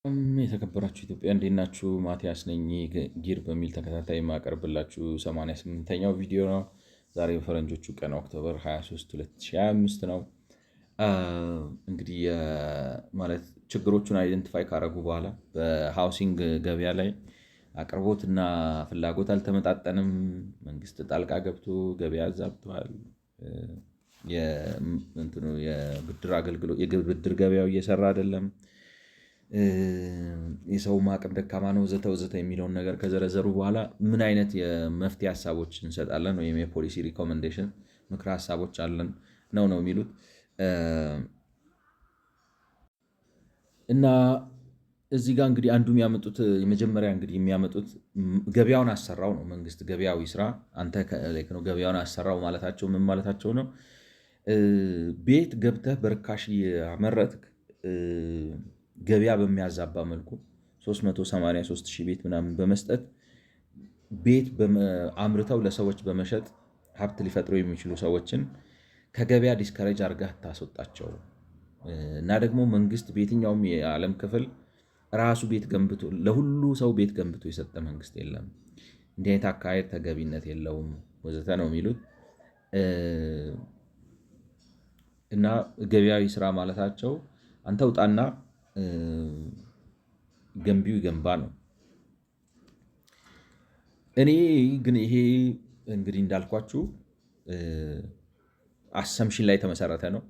የተከበራችሁ ኢትዮጵያ እንዴት ናችሁ? ማቲያስ ነኝ። ጊር በሚል ተከታታይ የማቀርብላችሁ 88ኛው ቪዲዮ ነው። ዛሬ በፈረንጆቹ ቀን ኦክቶበር 23 2025 ነው። እንግዲህ ማለት ችግሮቹን አይደንቲፋይ ካረጉ በኋላ በሃውሲንግ ገበያ ላይ አቅርቦትና ፍላጎት አልተመጣጠንም፣ መንግስት ጣልቃ ገብቶ ገበያ አዛብቷል፣ የብድር ገበያው እየሰራ አይደለም፣ የሰው አቅም ደካማ ነው ወዘተ ወዘተ የሚለውን ነገር ከዘረዘሩ በኋላ ምን አይነት የመፍትሄ ሀሳቦች እንሰጣለን ወይም የፖሊሲ ሪኮመንዴሽን ምክረ ሀሳቦች አለን ነው የሚሉት እና እዚህ ጋር እንግዲህ አንዱ የሚያመጡት የመጀመሪያ እንግዲህ የሚያመጡት ገበያውን አሰራው ነው። መንግስት ገበያዊ ስራ አንተ ነው ገበያውን አሰራው ማለታቸው ምን ማለታቸው ነው? ቤት ገብተህ በርካሽ ያመረትክ ገበያ በሚያዛባ መልኩ 383,000 ቤት ምናምን በመስጠት ቤት አምርተው ለሰዎች በመሸጥ ሀብት ሊፈጥሩ የሚችሉ ሰዎችን ከገበያ ዲስከሬጅ አድርገህ ታስወጣቸው እና ደግሞ መንግስት በየትኛውም የዓለም ክፍል ራሱ ቤት ገንብቶ ለሁሉ ሰው ቤት ገንብቶ የሰጠ መንግስት የለም። እንዲህ አይነት አካሄድ ተገቢነት የለውም ወዘተ ነው የሚሉት እና ገበያዊ ስራ ማለታቸው አንተ ውጣና ገንቢው ይገንባ ነው። እኔ ግን ይሄ እንግዲህ እንዳልኳችሁ አሰምሽን ላይ ተመሰረተ ነው።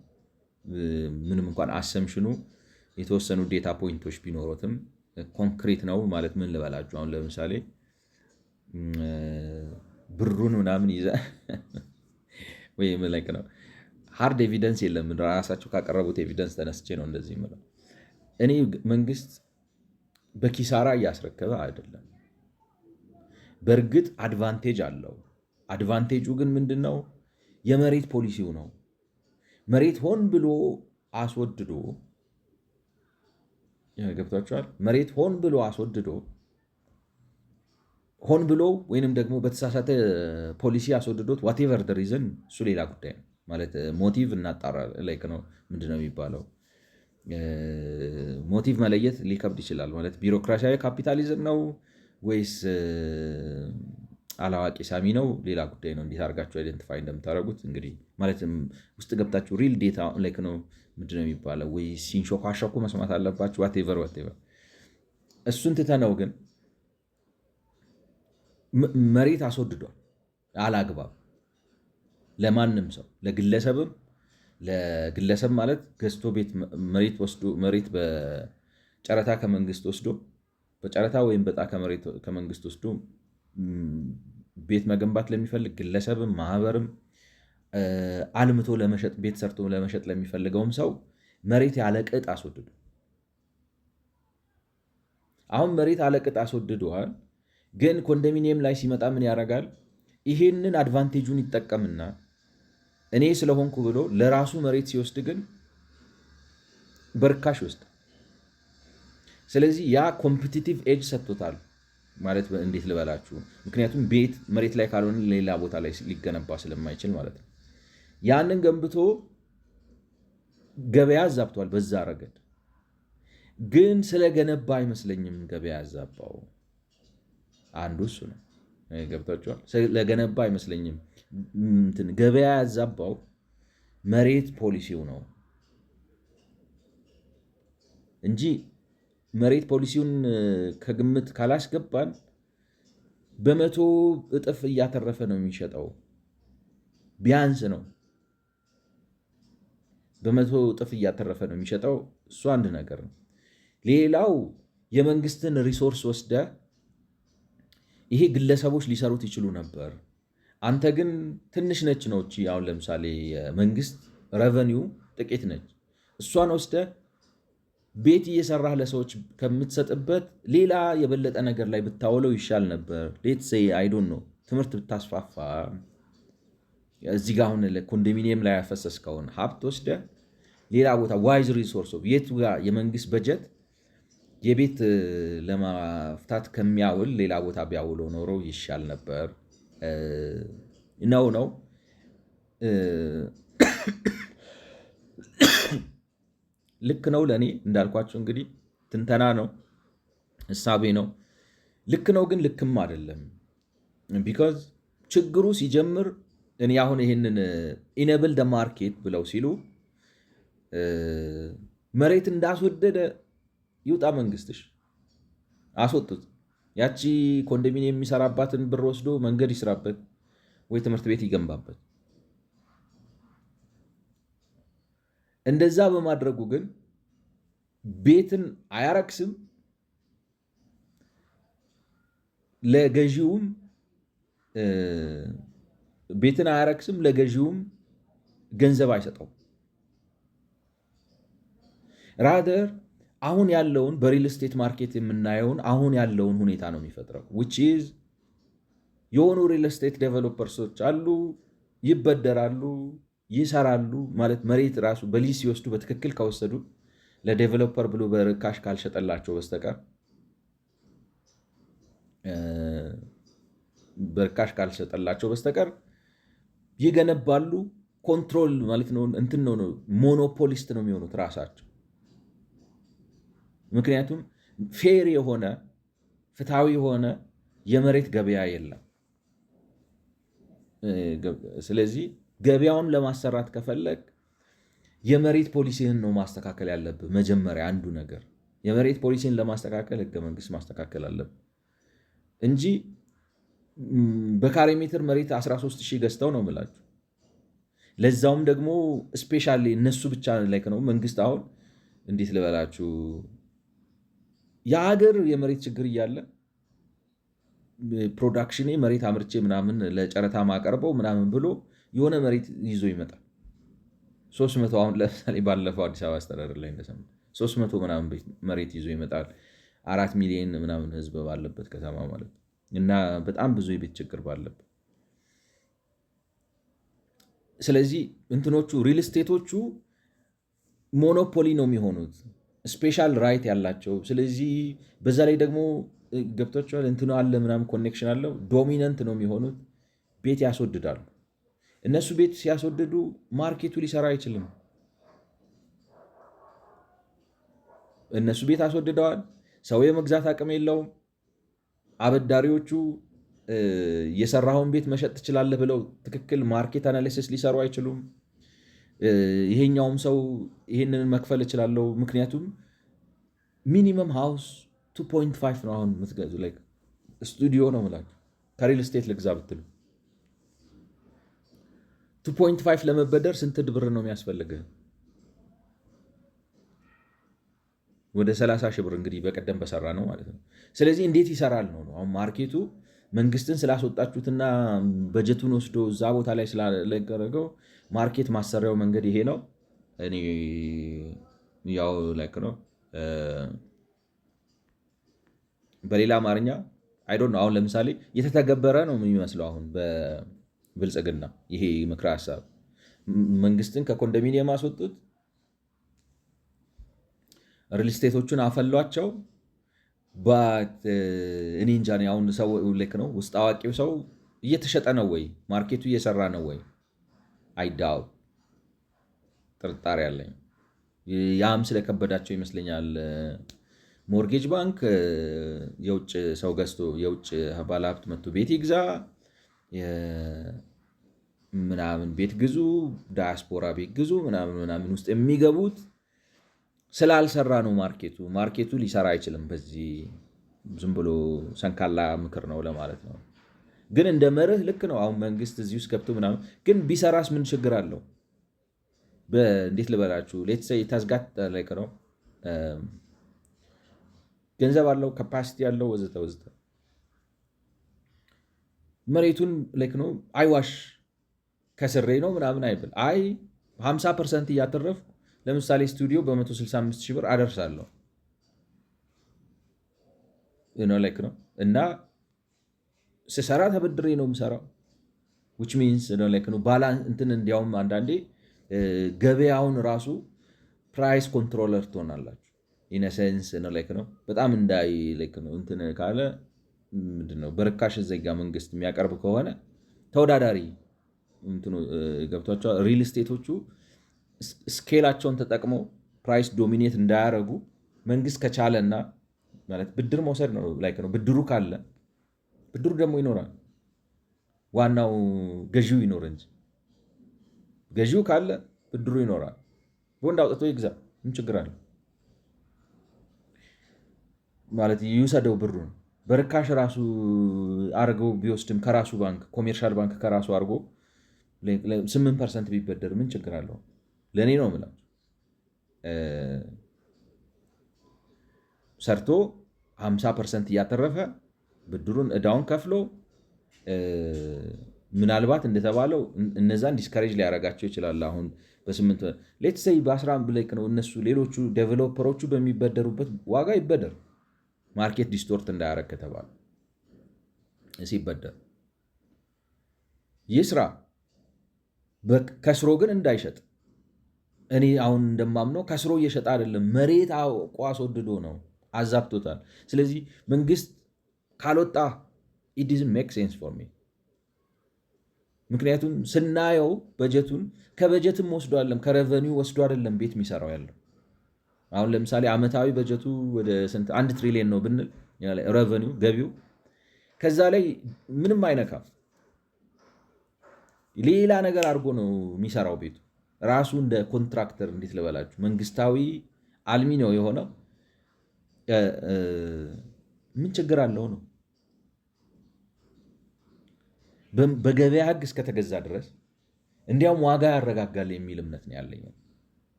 ምንም እንኳን አሰምሽኑ የተወሰኑ ዴታ ፖይንቶች ቢኖሩትም ኮንክሪት ነው ማለት ምን ልበላችሁ። አሁን ለምሳሌ ብሩን ምናምን ይዘ ወይ መለክ ነው ሃርድ ኤቪደንስ የለም። ራሳቸው ካቀረቡት ኤቪደንስ ተነስቼ ነው እንደዚህ የምለው። እኔ መንግስት በኪሳራ እያስረከበ አይደለም። በእርግጥ አድቫንቴጅ አለው። አድቫንቴጁ ግን ምንድነው? የመሬት ፖሊሲው ነው። መሬት ሆን ብሎ አስወድዶ ገብቷቸዋል። መሬት ሆን ብሎ አስወድዶ ሆን ብሎ ወይንም ደግሞ በተሳሳተ ፖሊሲ አስወድዶት ዋቴቨር ሪዝን እሱ ሌላ ጉዳይ ነው። ማለት ሞቲቭ እናጣራ ላይክ ነው ምንድነው የሚባለው ሞቲቭ መለየት ሊከብድ ይችላል። ማለት ቢሮክራሲያዊ ካፒታሊዝም ነው ወይስ አላዋቂ ሳሚ ነው ሌላ ጉዳይ ነው። እንዴት አድርጋችሁ አይደንቲፋይ እንደምታደርጉት እንግዲህ ማለትም ውስጥ ገብታችሁ ሪል ዴታ ላይክ ነው ምንድነው የሚባለው ወይ ሲንሾካሾኩ መስማት አለባችሁ። ዋቴቨር እሱን ትተነው ግን መሬት አስወድዷል አላግባብ ለማንም ሰው ለግለሰብ ማለት ገዝቶ ቤት መሬት በጨረታ ከመንግስት ወስዶ በጨረታ ወይም በጣ ከመንግስት ወስዶ ቤት መገንባት ለሚፈልግ ግለሰብም ማህበርም አልምቶ ለመሸጥ ቤት ሰርቶ ለመሸጥ ለሚፈልገውም ሰው መሬት ያለቅጥ አስወድዶ አሁን መሬት አለቅጥ አስወድዷል። ግን ኮንዶሚኒየም ላይ ሲመጣ ምን ያደርጋል? ይሄንን አድቫንቴጁን ይጠቀምና እኔ ስለሆንኩ ብሎ ለራሱ መሬት ሲወስድ ግን በርካሽ ውስጥ ስለዚህ ያ ኮምፒቲቲቭ ኤጅ ሰጥቶታል ማለት እንዴት ልበላችሁ። ምክንያቱም ቤት መሬት ላይ ካልሆነ ሌላ ቦታ ላይ ሊገነባ ስለማይችል ማለት ነው። ያንን ገንብቶ ገበያ አዛብቷል። በዛ ረገድ ግን ስለገነባ አይመስለኝም ገበያ ያዛባው። አንዱ እሱ ነው። ገብታችኋል? ስለገነባ አይመስለኝም ገበያ ያዛባው መሬት ፖሊሲው ነው እንጂ መሬት ፖሊሲውን ከግምት ካላስገባን በመቶ እጥፍ እያተረፈ ነው የሚሸጠው። ቢያንስ ነው በመቶ እጥፍ እያተረፈ ነው የሚሸጠው። እሱ አንድ ነገር ነው። ሌላው የመንግስትን ሪሶርስ ወስደ ይሄ ግለሰቦች ሊሰሩት ይችሉ ነበር። አንተ ግን ትንሽ ነች ነው እቺ። አሁን ለምሳሌ መንግስት ረቨኒው ጥቂት ነች። እሷን ወስደ ቤት እየሰራህ ለሰዎች ከምትሰጥበት ሌላ የበለጠ ነገር ላይ ብታውለው ይሻል ነበር። ሌትስ ሴይ አይ ዶንት ኖ ትምህርት ብታስፋፋ እዚህ ጋር አሁን ኮንዶሚኒየም ላይ ያፈሰስከውን ሀብት ወስደ ሌላ ቦታ ዋይዝ ሪሶርስ የቱ ጋር የመንግስት በጀት የቤት ለማፍታት ከሚያውል ሌላ ቦታ ቢያውለው ኖሮ ይሻል ነበር ነው። ልክ ነው። ለእኔ እንዳልኳቸው እንግዲህ ትንተና ነው። እሳቤ ነው። ልክ ነው ግን ልክም አይደለም። ቢካዝ ችግሩ ሲጀምር እኔ አሁን ይህንን ኢነብል ደ ማርኬት ብለው ሲሉ መሬት እንዳስወደደ ይውጣ መንግስትሽ፣ አስወጡት። ያቺ ኮንዶሚኒየም የሚሰራባትን ብር ወስዶ መንገድ ይስራበት ወይ ትምህርት ቤት ይገንባበት። እንደዛ በማድረጉ ግን ቤትን አያረክስም፣ ለገዢውም ቤትን አያረክስም፣ ለገዢውም ገንዘብ አይሰጠው። ራደር አሁን ያለውን በሪል ስቴት ማርኬት የምናየውን አሁን ያለውን ሁኔታ ነው የሚፈጥረው። which is የሆኑ ሪል ስቴት ዴቨሎፐርሶች አሉ፣ ይበደራሉ፣ ይሰራሉ። ማለት መሬት ራሱ በሊዝ ሲወስዱ በትክክል ከወሰዱ ለዴቨሎፐር ብሎ በርካሽ ካልሸጠላቸው በስተቀር በርካሽ ካልሸጠላቸው በስተቀር ይገነባሉ። ኮንትሮል ማለት ነው እንትን ነው ሞኖፖሊስት ነው የሚሆኑት ራሳቸው። ምክንያቱም ፌር የሆነ ፍትሃዊ የሆነ የመሬት ገበያ የለም። ስለዚህ ገበያውን ለማሰራት ከፈለግ የመሬት ፖሊሲህን ነው ማስተካከል ያለብህ። መጀመሪያ አንዱ ነገር የመሬት ፖሊሲን ለማስተካከል ህገ መንግስት ማስተካከል አለብህ እንጂ በካሬ ሜትር መሬት 13,000 ገዝተው ነው የምላችሁ። ለዛውም ደግሞ ስፔሻሊ እነሱ ብቻ ላይ ነው መንግስት አሁን እንዴት ልበላችሁ የሀገር የመሬት ችግር እያለ ፕሮዳክሽኔ መሬት አምርቼ ምናምን ለጨረታ ማቀርበው ምናምን ብሎ የሆነ መሬት ይዞ ይመጣል። 300 አሁን ለምሳሌ ባለፈው አዲስ አበባ አስተዳደር ላይ እንደሰማ 300 ምናምን መሬት ይዞ ይመጣል። 4 ሚሊዮን ምናምን ህዝብ ባለበት ከተማ ማለት ነው። እና በጣም ብዙ የቤት ችግር ባለበት። ስለዚህ እንትኖቹ ሪል ስቴቶቹ ሞኖፖሊ ነው የሚሆኑት፣ ስፔሻል ራይት ያላቸው። ስለዚህ በዛ ላይ ደግሞ ገብቷቸዋል እንትኑ አለ ምናምን ኮኔክሽን አለው። ዶሚነንት ነው የሚሆኑት፣ ቤት ያስወድዳሉ። እነሱ ቤት ሲያስወድዱ ማርኬቱ ሊሰራ አይችልም። እነሱ ቤት አስወድደዋል፣ ሰው የመግዛት አቅም የለውም። አበዳሪዎቹ የሰራውን ቤት መሸጥ ትችላለህ ብለው ትክክል ማርኬት አናሊሲስ ሊሰሩ አይችሉም። ይሄኛውም ሰው ይሄንን መክፈል እችላለሁ፣ ምክንያቱም ሚኒመም ሃውስ 2.5 ነው አሁን የምትገዙ። ስቱዲዮ ነው ምላችሁ ከሪል ስቴት ልግዛ ብትሉ 2.5 ለመበደር ስንት ብር ነው የሚያስፈልግህ? ወደ 30 ሺህ ብር እንግዲህ በቀደም በሰራ ነው ማለት ነው። ስለዚህ እንዴት ይሰራል ነው አሁን ማርኬቱ መንግስትን ስላስወጣችሁትና በጀቱን ወስዶ እዛ ቦታ ላይ ስላለቀረገው ማርኬት ማሰሪያው መንገድ ይሄ ነው። እኔ ያው ላይክ ነው በሌላ አማርኛ አይ ዶንት ኖ። አሁን ለምሳሌ የተተገበረ ነው የሚመስለው አሁን በብልጽግና ይሄ ምክረ ሀሳብ መንግስትን ከኮንዶሚኒየም አስወጡት፣ ሪል ስቴቶቹን አፈሏቸው። እኔ እንጃ አሁን ሰው ልክ ነው ውስጥ አዋቂው ሰው እየተሸጠ ነው ወይ ማርኬቱ እየሰራ ነው ወይ አይዳው ጥርጣሬ አለኝ። ያም ስለከበዳቸው ይመስለኛል ሞርጌጅ ባንክ የውጭ ሰው ገዝቶ የውጭ ባለሀብት መጥቶ ቤት ይግዛ ምናምን ቤት ግዙ ዳያስፖራ ቤት ግዙ ምናምን ውስጥ የሚገቡት ስላልሰራ ነው። ማርኬቱ ሊሰራ አይችልም። በዚህ ዝም ብሎ ሰንካላ ምክር ነው ለማለት ነው። ግን እንደ መርህ ልክ ነው። አሁን መንግስት እዚህ ውስጥ ገብቶ ምናምን ግን ቢሰራስ ምን ችግር አለው? እንዴት ልበላችሁ ሌትሰይ ታዝጋት ላይ ነው ገንዘብ አለው ካፓሲቲ ያለው ወዘተ ወዘተ መሬቱን ልክ ነው አይዋሽ ከስሬ ነው ምናምን አይብል። አይ 50% እያተረፍኩ ለምሳሌ ስቱዲዮ በ165 ሺህ ብር አደርሳለሁ ላይክ ነው እና ስሰራ ተበድሬ ነው የምሰራው። which means ላይክ ነው ባላንስ እንትን እንዲያውም አንዳንዴ ገበያውን ራሱ ፕራይስ ኮንትሮለር ትሆናላችሁ ኢነሰንስ ላይክ ነው። በጣም እንዳይ ላይክ ነው እንትን ካለ ምንድነው በርካሽ ዘጋ መንግስት የሚያቀርብ ከሆነ ተወዳዳሪ እንትኑ ገብቷቸው ሪል ስቴቶቹ ስኬላቸውን ተጠቅመው ፕራይስ ዶሚኔት እንዳያረጉ መንግስት ከቻለና ማለት ብድር መውሰድ ነው ላይክ ነው። ብድሩ ካለ ብድሩ ደግሞ ይኖራል። ዋናው ገዢው ይኖር እንጂ ገዢው ካለ ብድሩ ይኖራል። ቦንድ አውጥቶ ይግዛ፣ ምን ችግር አለ? ማለት ይውሰደው ብሩን በርካሽ ራሱ አድርገው ቢወስድም ከራሱ ባንክ ኮሜርሻል ባንክ ከራሱ አድርጎ 8% ቢበደር ምን ችግር አለው? ለእኔ ነው የምላቸው። ሰርቶ 50% እያተረፈ ብድሩን እዳውን ከፍሎ ምናልባት እንደተባለው እነዛን ዲስከሬጅ ሊያደርጋቸው ይችላል። አሁን በ8 ሌትስ ሴይ በ11 ብለክ ነው እነሱ ሌሎቹ ዴቨሎፐሮቹ በሚበደሩበት ዋጋ ይበደር፣ ማርኬት ዲስቶርት እንዳያረግ ከተባለ ሲበደር ይስራ፣ ከስሮ ግን እንዳይሸጥ። እኔ አሁን እንደማምነው ከስሮ እየሸጠ አይደለም፣ መሬት አውቆ አስወድዶ ነው፣ አዛብቶታል። ስለዚህ መንግስት ካልወጣ it doesn't make sense for me። ምክንያቱም ስናየው በጀቱን ከበጀትም ወስዶ አይደለም ከሬቨኒው ወስዶ አይደለም ቤት የሚሰራው ያለው። አሁን ለምሳሌ አመታዊ በጀቱ ወደ ስንት 1 ትሪሊየን ነው ብንል ሬቨኒው ገቢው ከዛ ላይ ምንም አይነካም። ሌላ ነገር አድርጎ ነው የሚሰራው ቤቱ ራሱ እንደ ኮንትራክተር። እንዴት ልበላችሁ፣ መንግስታዊ አልሚ ነው የሆነው። ምን ችግር አለው ነው በገበያ ህግ እስከተገዛ ድረስ እንዲያውም ዋጋ ያረጋጋል የሚል እምነት ነው ያለኝ።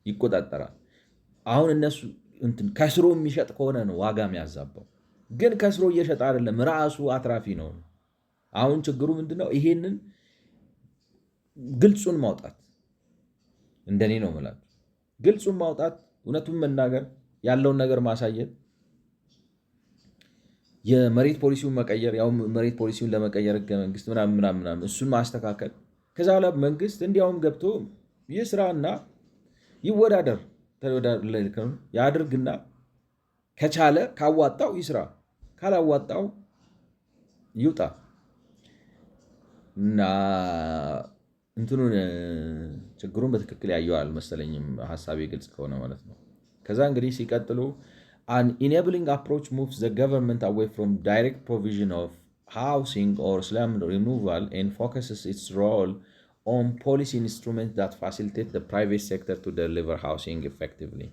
ይቆጣጠራል። አሁን እነሱ ከስሮ የሚሸጥ ከሆነ ነው ዋጋ የሚያዛባው፣ ግን ከስሮ እየሸጠ አይደለም፣ ራሱ አትራፊ ነው። አሁን ችግሩ ምንድነው? ይሄንን ግልጹን ማውጣት እንደኔ ነው የምላችሁ። ግልጹን ማውጣት፣ እውነቱን መናገር፣ ያለውን ነገር ማሳየት፣ የመሬት ፖሊሲውን መቀየር፣ ያው መሬት ፖሊሲውን ለመቀየር ህገ መንግስት ምናምን እሱን ማስተካከል። ከዛ በኋላ መንግስት እንዲያውም ገብቶ ይስራና ይወዳደር ያድርግና ከቻለ ካዋጣው ይስራ፣ ካላዋጣው ይውጣ እና እንትኑን ችግሩን በትክክል ያየው አልመሰለኝም፣ ሀሳቤ ግልጽ ከሆነ ማለት ነው። ከዛ እንግዲህ ሲቀጥሉ an enabling approach moves the government away from direct provision of housing or slum removal and focuses its role on policy instruments that facilitate the private sector to deliver housing effectively።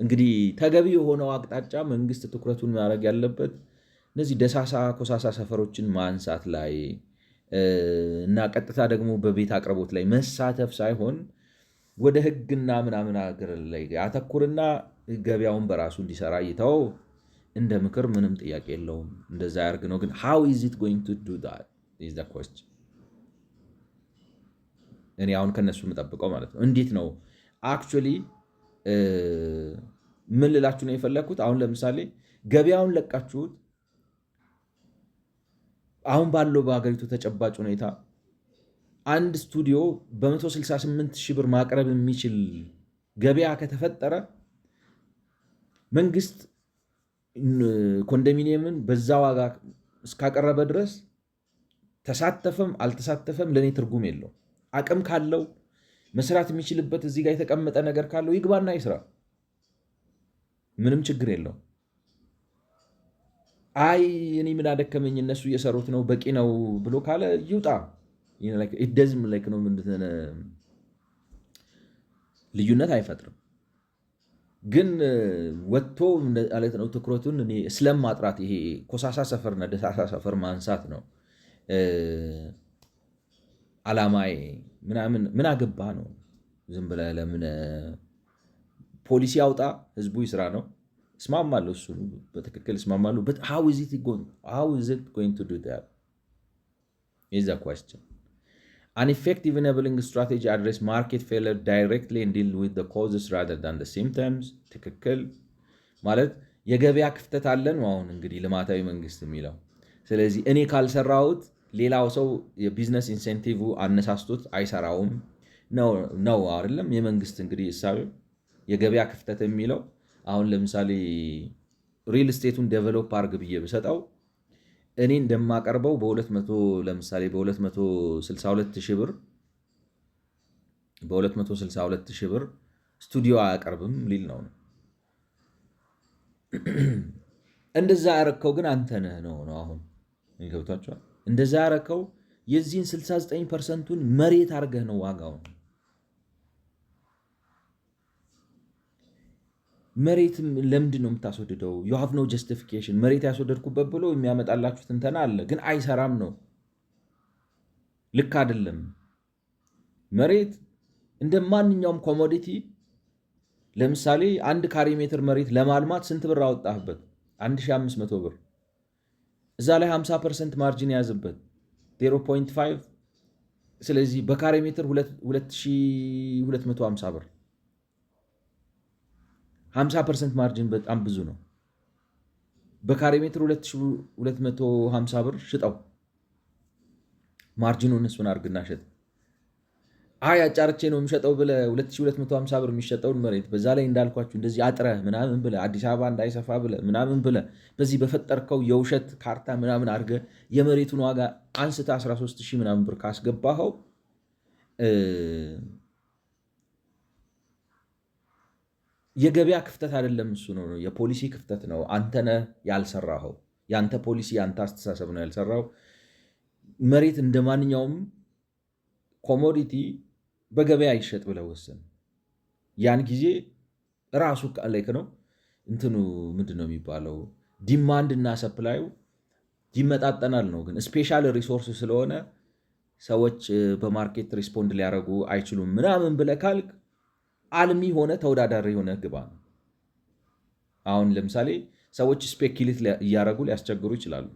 እንግዲህ ተገቢ የሆነው አቅጣጫ መንግስት ትኩረቱን ማድረግ ያለበት እነዚህ ደሳሳ ኮሳሳ ሰፈሮችን ማንሳት ላይ እና ቀጥታ ደግሞ በቤት አቅርቦት ላይ መሳተፍ ሳይሆን ወደ ህግና ምናምን ሀገር ላይ አተኩርና ገበያውን በራሱ እንዲሰራ ይተው። እንደ ምክር ምንም ጥያቄ የለውም፣ እንደዛ ያርግ ነው። ግን how is it going to do that is the question። እኔ አሁን ከነሱ የምጠብቀው ማለት ነው እንዴት ነው actually ምን ልላችሁ ነው የፈለኩት። አሁን ለምሳሌ ገበያውን ለቃችሁት አሁን ባለው በሀገሪቱ ተጨባጭ ሁኔታ አንድ ስቱዲዮ በ168 ሺህ ብር ማቅረብ የሚችል ገበያ ከተፈጠረ መንግስት ኮንዶሚኒየምን በዛ ዋጋ እስካቀረበ ድረስ ተሳተፈም አልተሳተፈም ለኔ ትርጉም የለው። አቅም ካለው መስራት የሚችልበት እዚህ ጋር የተቀመጠ ነገር ካለው ይግባና ይስራ፣ ምንም ችግር የለው። አይ እኔ ምን አደከመኝ እነሱ እየሰሩት ነው በቂ ነው ብሎ ካለ ይውጣ። ኢደዝም ላይክ ነው ልዩነት አይፈጥርም። ግን ወጥቶ ማለት ነው ትኩረቱን እኔ ስለማጥራት ይሄ ኮሳሳ ሰፈርና ደሳሳ ሰፈር ማንሳት ነው አላማዬ። ምናምን ምን አገባ ነው ዝም ብለህ ለምን ፖሊሲ አውጣ ህዝቡ ይስራ ነው። እስማማለሁ፣ እሱ በትክክል እስማማለሁ። but how is it going to do that is the question. An effective enabling strategy address market failure directly and deal with the causes rather than the symptoms። ትክክል ማለት የገበያ ክፍተት አለን ነው አሁን እንግዲህ ልማታዊ መንግስት የሚለው። ስለዚህ እኔ ካልሰራሁት ሌላው ሰው የቢዝነስ ኢንሴንቲቭ አነሳስቶት አይሰራውም ነው አይደለም የመንግስት እንግዲህ እሳቤው። የገበያ ክፍተት የሚለው አሁን ለምሳሌ ሪል ስቴቱን ዴቨሎፕ አድርግ ብዬ ብሰጠው እኔ እንደማቀርበው በ200 ለምሳሌ በ262 ሺህ ብር ስቱዲዮ አያቀርብም ሊል ነው። እንደዛ ያረከው ግን አንተ ነህ ነው አሁን ገብቷቸዋል። እንደዛ ያረከው የዚህን 69%ን መሬት አድርገህ ነው ዋጋውን። መሬት ለምንድን ነው የምታስወድደው? ዩ ሃቭ ኖ ጀስቲፊኬሽን። መሬት ያስወደድኩበት ብሎ የሚያመጣላችሁ ትንተና አለ፣ ግን አይሰራም ነው። ልክ አይደለም። መሬት እንደ ማንኛውም ኮሞዲቲ ለምሳሌ 1 ካሬ ሜትር መሬት ለማልማት ስንት ብር አወጣህበት? 1500 ብር። እዛ ላይ 50% ማርጂን የያዝበት 0.5። ስለዚህ በካሬ ሜትር 2250 ብር 50% ማርጂን በጣም ብዙ ነው። በካሬ ሜትር 2250 ብር ሽጠው፣ ማርጂኑን እሱን አድርግና ሸጥ። አይ አጫርቼ ነው የሚሸጠው ብለህ 2250 ብር የሚሸጠውን መሬት በዛ ላይ እንዳልኳችሁ እንደዚህ አጥረህ ምናምን ብለህ አዲስ አበባ እንዳይሰፋ ብለህ ምናምን ብለህ በዚህ በፈጠርከው የውሸት ካርታ ምናምን አድርገህ የመሬቱን ዋጋ አንስተ 13000 ምናምን ብር ካስገባኸው የገበያ ክፍተት አይደለም፣ እሱ ነው የፖሊሲ ክፍተት ነው። አንተ ነህ ያልሰራኸው። የአንተ ፖሊሲ የአንተ አስተሳሰብ ነው ያልሰራው። መሬት እንደ ማንኛውም ኮሞዲቲ በገበያ ይሸጥ ብለህ ወሰን። ያን ጊዜ ራሱ ላይክ ነው እንትኑ ምንድን ነው የሚባለው ዲማንድ እና ሰፕላዩ ይመጣጠናል ነው። ግን ስፔሻል ሪሶርስ ስለሆነ ሰዎች በማርኬት ሪስፖንድ ሊያደርጉ አይችሉም ምናምን ብለህ ካልክ አልሚ ሆነ ተወዳዳሪ የሆነ ግባ ነው። አሁን ለምሳሌ ሰዎች ስፔኪሌት እያደረጉ ሊያስቸግሩ ይችላሉ።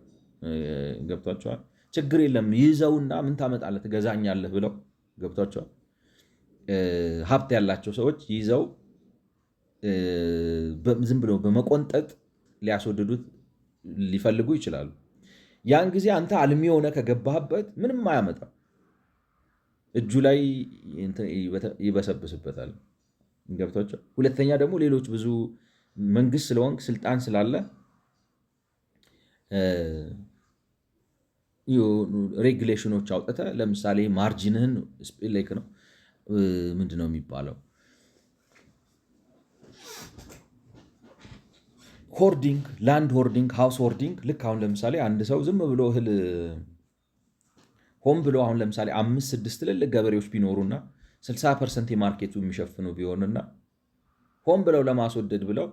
ገብቷቸዋል። ችግር የለም ይዘውና ምን ታመጣለህ ትገዛኛለህ ብለው ገብቷቸዋል። ሀብት ያላቸው ሰዎች ይዘው ዝም ብለው በመቆንጠጥ ሊያስወድዱት ሊፈልጉ ይችላሉ። ያን ጊዜ አንተ አልሚ ሆነ ከገባህበት ምንም አያመጣም፣ እጁ ላይ ይበሰብስበታል። ገብቷቸው። ሁለተኛ ደግሞ ሌሎች ብዙ መንግስት ስለሆንክ ስልጣን ስላለ ሬጉሌሽኖች አውጥተህ ለምሳሌ ማርጂንህን ላይክ ነው ምንድን ነው የሚባለው ሆርዲንግ፣ ላንድ ሆርዲንግ፣ ሃውስ ሆርዲንግ። ልክ አሁን ለምሳሌ አንድ ሰው ዝም ብሎ እህል ሆን ብሎ አሁን ለምሳሌ 5-6 ትልልቅ ገበሬዎች ቢኖሩና 60% የማርኬቱ የሚሸፍኑ ቢሆንና ሆን ብለው ለማስወደድ ብለው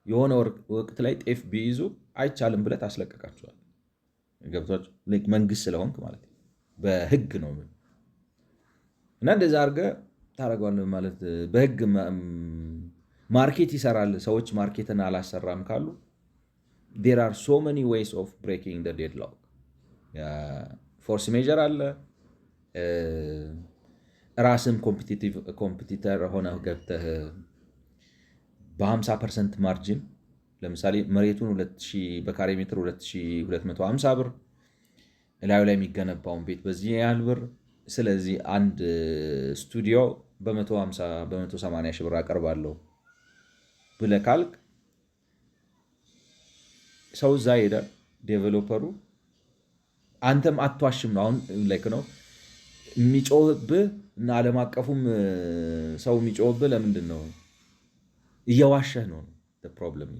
የሆነ ወቅት ላይ ጤፍ ቢይዙ አይቻልም ብለህ ታስለቀቃቸዋል። ገብቷቸው መንግስት ስለሆንክ ማለት በህግ ነው እና እንደዛ አድርገህ ታደርገዋለህ ማለት በህግ ማርኬት ይሰራል። ሰዎች ማርኬትን አላሰራም ካሉ there are so many ways of breaking the deadlock። ፎርስ ሜጀር አለ። ራስም ኮምፒቲተር ሆነ ገብተህ በ50% ማርጂን ለምሳሌ መሬቱን 2000 በካሬ ሜትር 2250 ብር እላዩ ላይ የሚገነባውን ቤት በዚህ ያህል ብር፣ ስለዚህ አንድ ስቱዲዮ በ180 ሺህ ብር አቀርባለሁ ብለህ ካልክ ሰው እዛ ሄዳል ዴቨሎፐሩ። አንተም አትዋሽም ነው አሁን ላይክ ነው የሚጮህብህ እና ዓለም አቀፉም ሰው የሚጮህብህ ለምንድን ነው? እየዋሸህ ነው። ፕሮብለም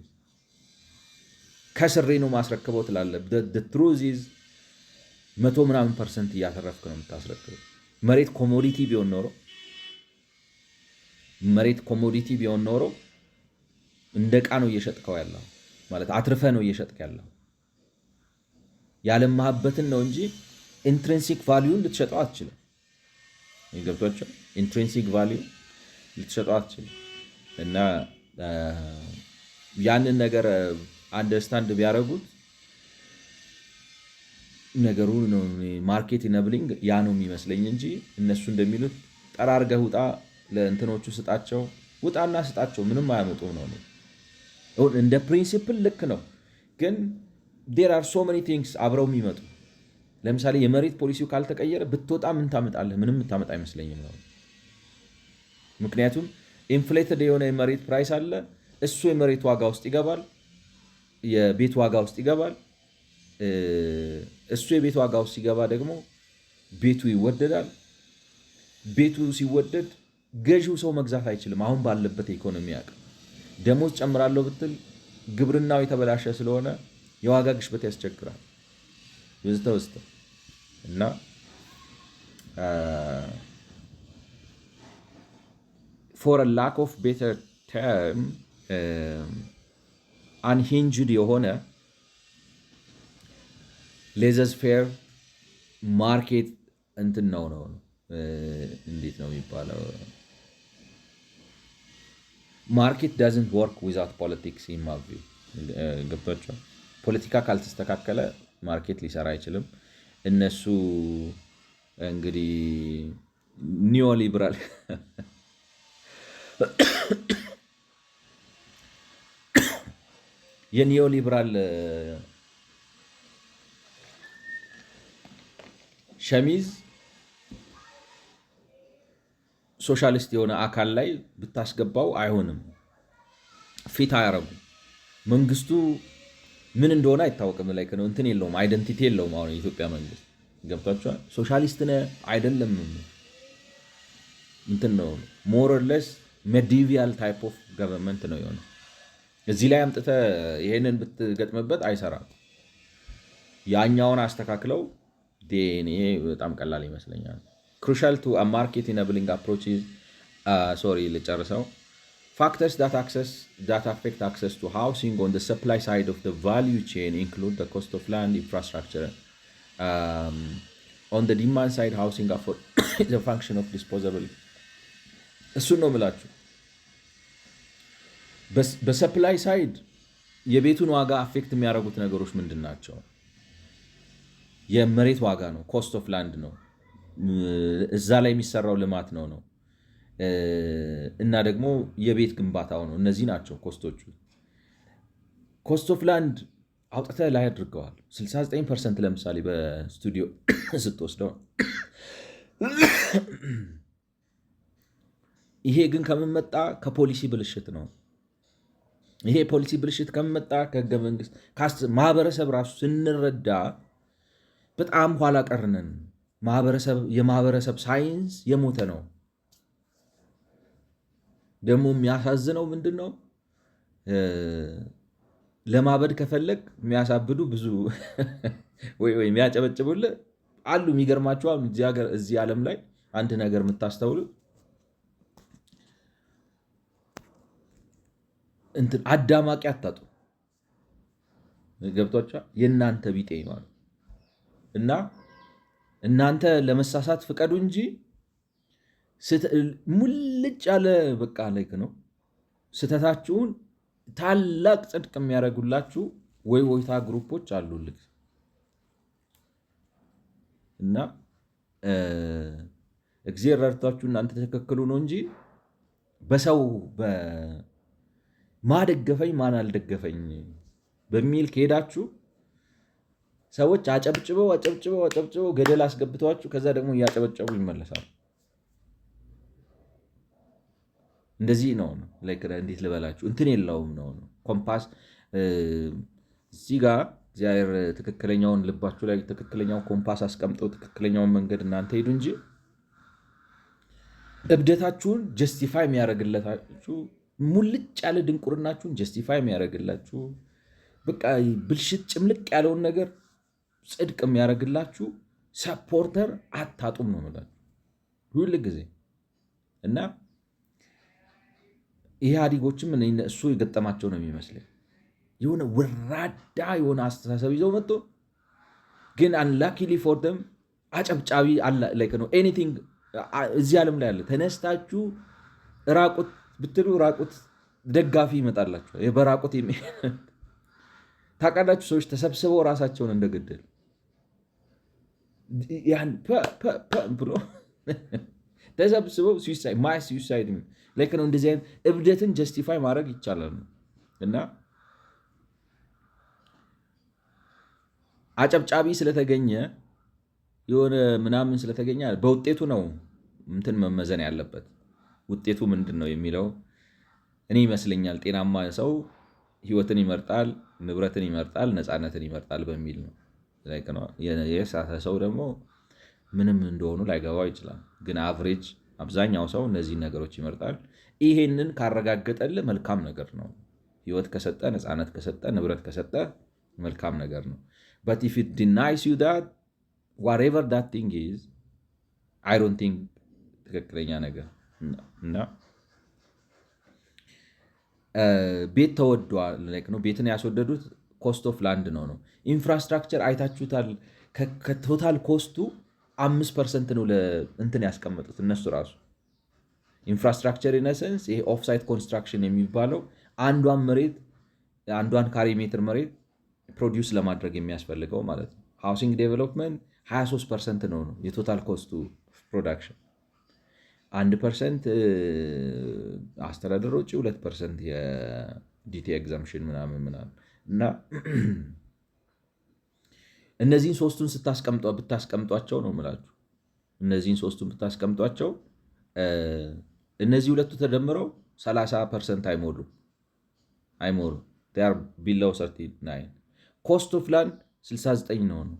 ከስሬ ነው ማስረክበው ትላለህ። ትሩዝ ኢዝ 100% እያተረፍክ ነው የምታስረክበው። መሬት ኮሞዲቲ ቢሆን ኖሮ እንደ ዕቃ ነው እየሸጥከው ያለው ማለት አትርፈህ ነው እየሸጥክ ያለው። ያለማህበትን ነው እንጂ ኢንትሪንሲክ ቫሊዩን ልትሸጠው አትችልም። ገብቷቸው ኢንትሪንሲክ ቫሊዩ ልትሸጠው አትችልም። እና ያንን ነገር አንደርስታንድ ቢያደርጉት ነገሩ ነው ማርኬት ኢነብሊንግ ያ ነው የሚመስለኝ እንጂ እነሱ እንደሚሉት ጠራርገህ ውጣ ለእንትኖቹ ስጣቸው፣ ውጣና ስጣቸው ምንም አያመጡም ነው። እንደ ፕሪንሲፕል ልክ ነው፣ ግን there are so many things አብረው የሚመጡ። ለምሳሌ የመሬት ፖሊሲው ካልተቀየረ ብትወጣ ምን ታመጣለህ? ምንም የምታመጣ አይመስለኝም ነው። ምክንያቱም ኢንፍሌትድ የሆነ የመሬት ፕራይስ አለ። እሱ የመሬት ዋጋ ውስጥ ይገባል፣ የቤት ዋጋ ውስጥ ይገባል። እሱ የቤት ዋጋ ውስጥ ሲገባ ደግሞ ቤቱ ይወደዳል። ቤቱ ሲወደድ ገዢው ሰው መግዛት አይችልም። አሁን ባለበት የኢኮኖሚ አቅም ደሞዝ ጨምራለሁ ብትል ግብርናው የተበላሸ ስለሆነ የዋጋ ግሽበት ያስቸግራል ውስጥ እና for a lack of better term unhinged የሆነ ሌዘስ ፌር ማርኬት እንትን ነው እንዴት ነው የሚባለው? ማርኬት ዳዝንት ወርክ ዊዛውት ፖለቲክስ ኢን ማይ ቪው። ገብቷቸዋል። ፖለቲካ ካልተስተካከለ ማርኬት ሊሰራ አይችልም። እነሱ እንግዲህ ኒዮሊበራል የኒዮሊበራል ሸሚዝ ሶሻሊስት የሆነ አካል ላይ ብታስገባው አይሆንም፣ ፊት አያረጉም። መንግስቱ ምን እንደሆነ አይታወቅም። ላይ ነው እንትን የለውም፣ አይደንቲቲ የለውም። አሁን የኢትዮጵያ መንግስት ገብቷቸዋል። ሶሻሊስት ነህ አይደለም እንትን ነው ሞር ኦር ሌስ ሜዲቪያል ታይፕ ኦፍ ገቨርንመንት ነው የሆነ። እዚህ ላይ አምጥተህ ይሄንን ብትገጥምበት አይሰራም። ያኛውን አስተካክለው ዲኤንኤ በጣም ቀላል ይመስለኛል። crucial to a market enabling approach is ልጨርሰው factors that affect access to housing on the supply side of the value chain include the cost of land, infrastructure. On the demand side, housing afford is a function of disposable. እሱን ነው የምላችሁ። በሰፕላይ ሳይድ የቤቱን ዋጋ አፌክት የሚያደርጉት ነገሮች ምንድን ናቸው? የመሬት ዋጋ ነው፣ ኮስት ኦፍ ላንድ ነው፣ እዛ ላይ የሚሰራው ልማት ነው እና ደግሞ የቤት ግንባታው ነው። እነዚህ ናቸው ኮስቶቹ። ኮስት ኦፍ ላንድ አውጥተህ ላይ አድርገዋል 69% ለምሳሌ በስቱዲዮ ስትወስደው። ይሄ ግን ከምመጣ ከፖሊሲ ብልሽት ነው። ይሄ ፖሊሲ ብልሽት ከምመጣ ከህገ መንግስት ማህበረሰብ ራሱ ስንረዳ በጣም ኋላ ቀርነን። የማህበረሰብ ሳይንስ የሞተ ነው። ደግሞ የሚያሳዝነው ምንድን ነው? ለማበድ ከፈለግ የሚያሳብዱ ብዙ ወይ የሚያጨበጭቡልህ አሉ። የሚገርማችሁ እዚህ ዓለም ላይ አንድ ነገር የምታስተውሉ እንትን አዳማቂ አታጡ። ገብቷችኋል? የእናንተ ቢጤ ማለት እና እናንተ ለመሳሳት ፍቀዱ እንጂ ሙልጭ ያለ በቃ ላይክ ነው። ስተታችሁን ታላቅ ጽድቅ የሚያደርጉላችሁ ወይታ ግሩፖች አሉልክ እና እግዚአብሔር ረድቷችሁ እናንተ ተከክሉ ነው እንጂ በሰው ማደገፈኝ ማን አልደገፈኝ በሚል ከሄዳችሁ ሰዎች አጨብጭበው ገደል አስገብተዋችሁ ከዛ ደግሞ እያጨበጨቡ ይመለሳሉ። እንደዚህ ነው ላይክ እንዴት ልበላችሁ እንትን የለውም ነው ኮምፓስ እዚህ ጋር እግዚአብሔር ትክክለኛውን ልባችሁ ላይ ትክክለኛውን ኮምፓስ አስቀምጠው ትክክለኛውን መንገድ እናንተ ሄዱ እንጂ እብደታችሁን ጀስቲፋይ የሚያደርግላችሁ ሙልጭ ያለ ድንቁርናችሁን ጀስቲፋይ የሚያደርግላችሁ በቃ ብልሽት ጭምልቅ ያለውን ነገር ጽድቅ የሚያደርግላችሁ ሰፖርተር አታጡም ነው ማለት ሁሉ ጊዜ እና ኢህአዴጎችም እሱ የገጠማቸው ነው የሚመስለኝ። የሆነ ወራዳ የሆነ አስተሳሰብ ይዘው መጥቶ ግን አንላኪሊ ፎር ደም አጨብጫቢ ላይክ ነው ኤኒቲንግ እዚህ ዓለም ላይ አለ። ተነስታችሁ ራቁት ብትሉ ራቁት ደጋፊ ይመጣላችኋል። በራቁት ታውቃላችሁ። ሰዎች ተሰብስበው ራሳቸውን እንደገደሉ ያን ብሎ ተሰብስበው ማስ ሱሳይድ ላይክ ነው። እንደዚህ አይነት እብደትን ጀስቲፋይ ማድረግ ይቻላል እና አጨብጫቢ ስለተገኘ የሆነ ምናምን ስለተገኘ በውጤቱ ነው እንትን መመዘን ያለበት። ውጤቱ ምንድን ነው የሚለው እኔ ይመስለኛል ጤናማ ሰው ህይወትን ይመርጣል፣ ንብረትን ይመርጣል፣ ነፃነትን ይመርጣል በሚል ነው። የሳተ ሰው ደግሞ ምንም እንደሆኑ ላይገባው ይችላል። ግን አቨሬጅ አብዛኛው ሰው እነዚህን ነገሮች ይመርጣል። ይሄንን ካረጋገጠልህ መልካም ነገር ነው። ህይወት ከሰጠ፣ ነፃነት ከሰጠ፣ ንብረት ከሰጠ መልካም ነገር ነው። but if it denies you that whatever that thing is I don't think ትክክለኛ ነገር እና ቤት ተወዷል ነው። ቤትን ያስወደዱት ኮስት ኦፍ ላንድ ነው። ኢንፍራስትራክቸር አይታችሁታል። ከቶታል ኮስቱ 5% ነው ለእንትን ያስቀመጡት እነሱ ራሱ። ኢንፍራስትራክቸር ኢነሰንስ ይሄ ኦፍሳይት ኮንስትራክሽን የሚባለው አንዷን ካሬ ሜትር መሬት ፕሮዲውስ ለማድረግ የሚያስፈልገው ማለት ነው። ሃውሲንግ ዴቨሎፕመንት 23% ነው የቶታል ኮስቱ ፕሮዳክሽን። 1% አስተዳደር ወጪ፣ 2% የዲቲ ኤግዛምሽን ምናምን እና እነዚህን ሶስቱን ብታስቀምጧቸው ነው የምላችሁ። እነዚህን ሶስቱን ብታስቀምጧቸው እነዚህ ሁለቱ ተደምረው 30% አይሞሉም። they are below 39 ኮስት ኦፍ ላንድ 69 ነው።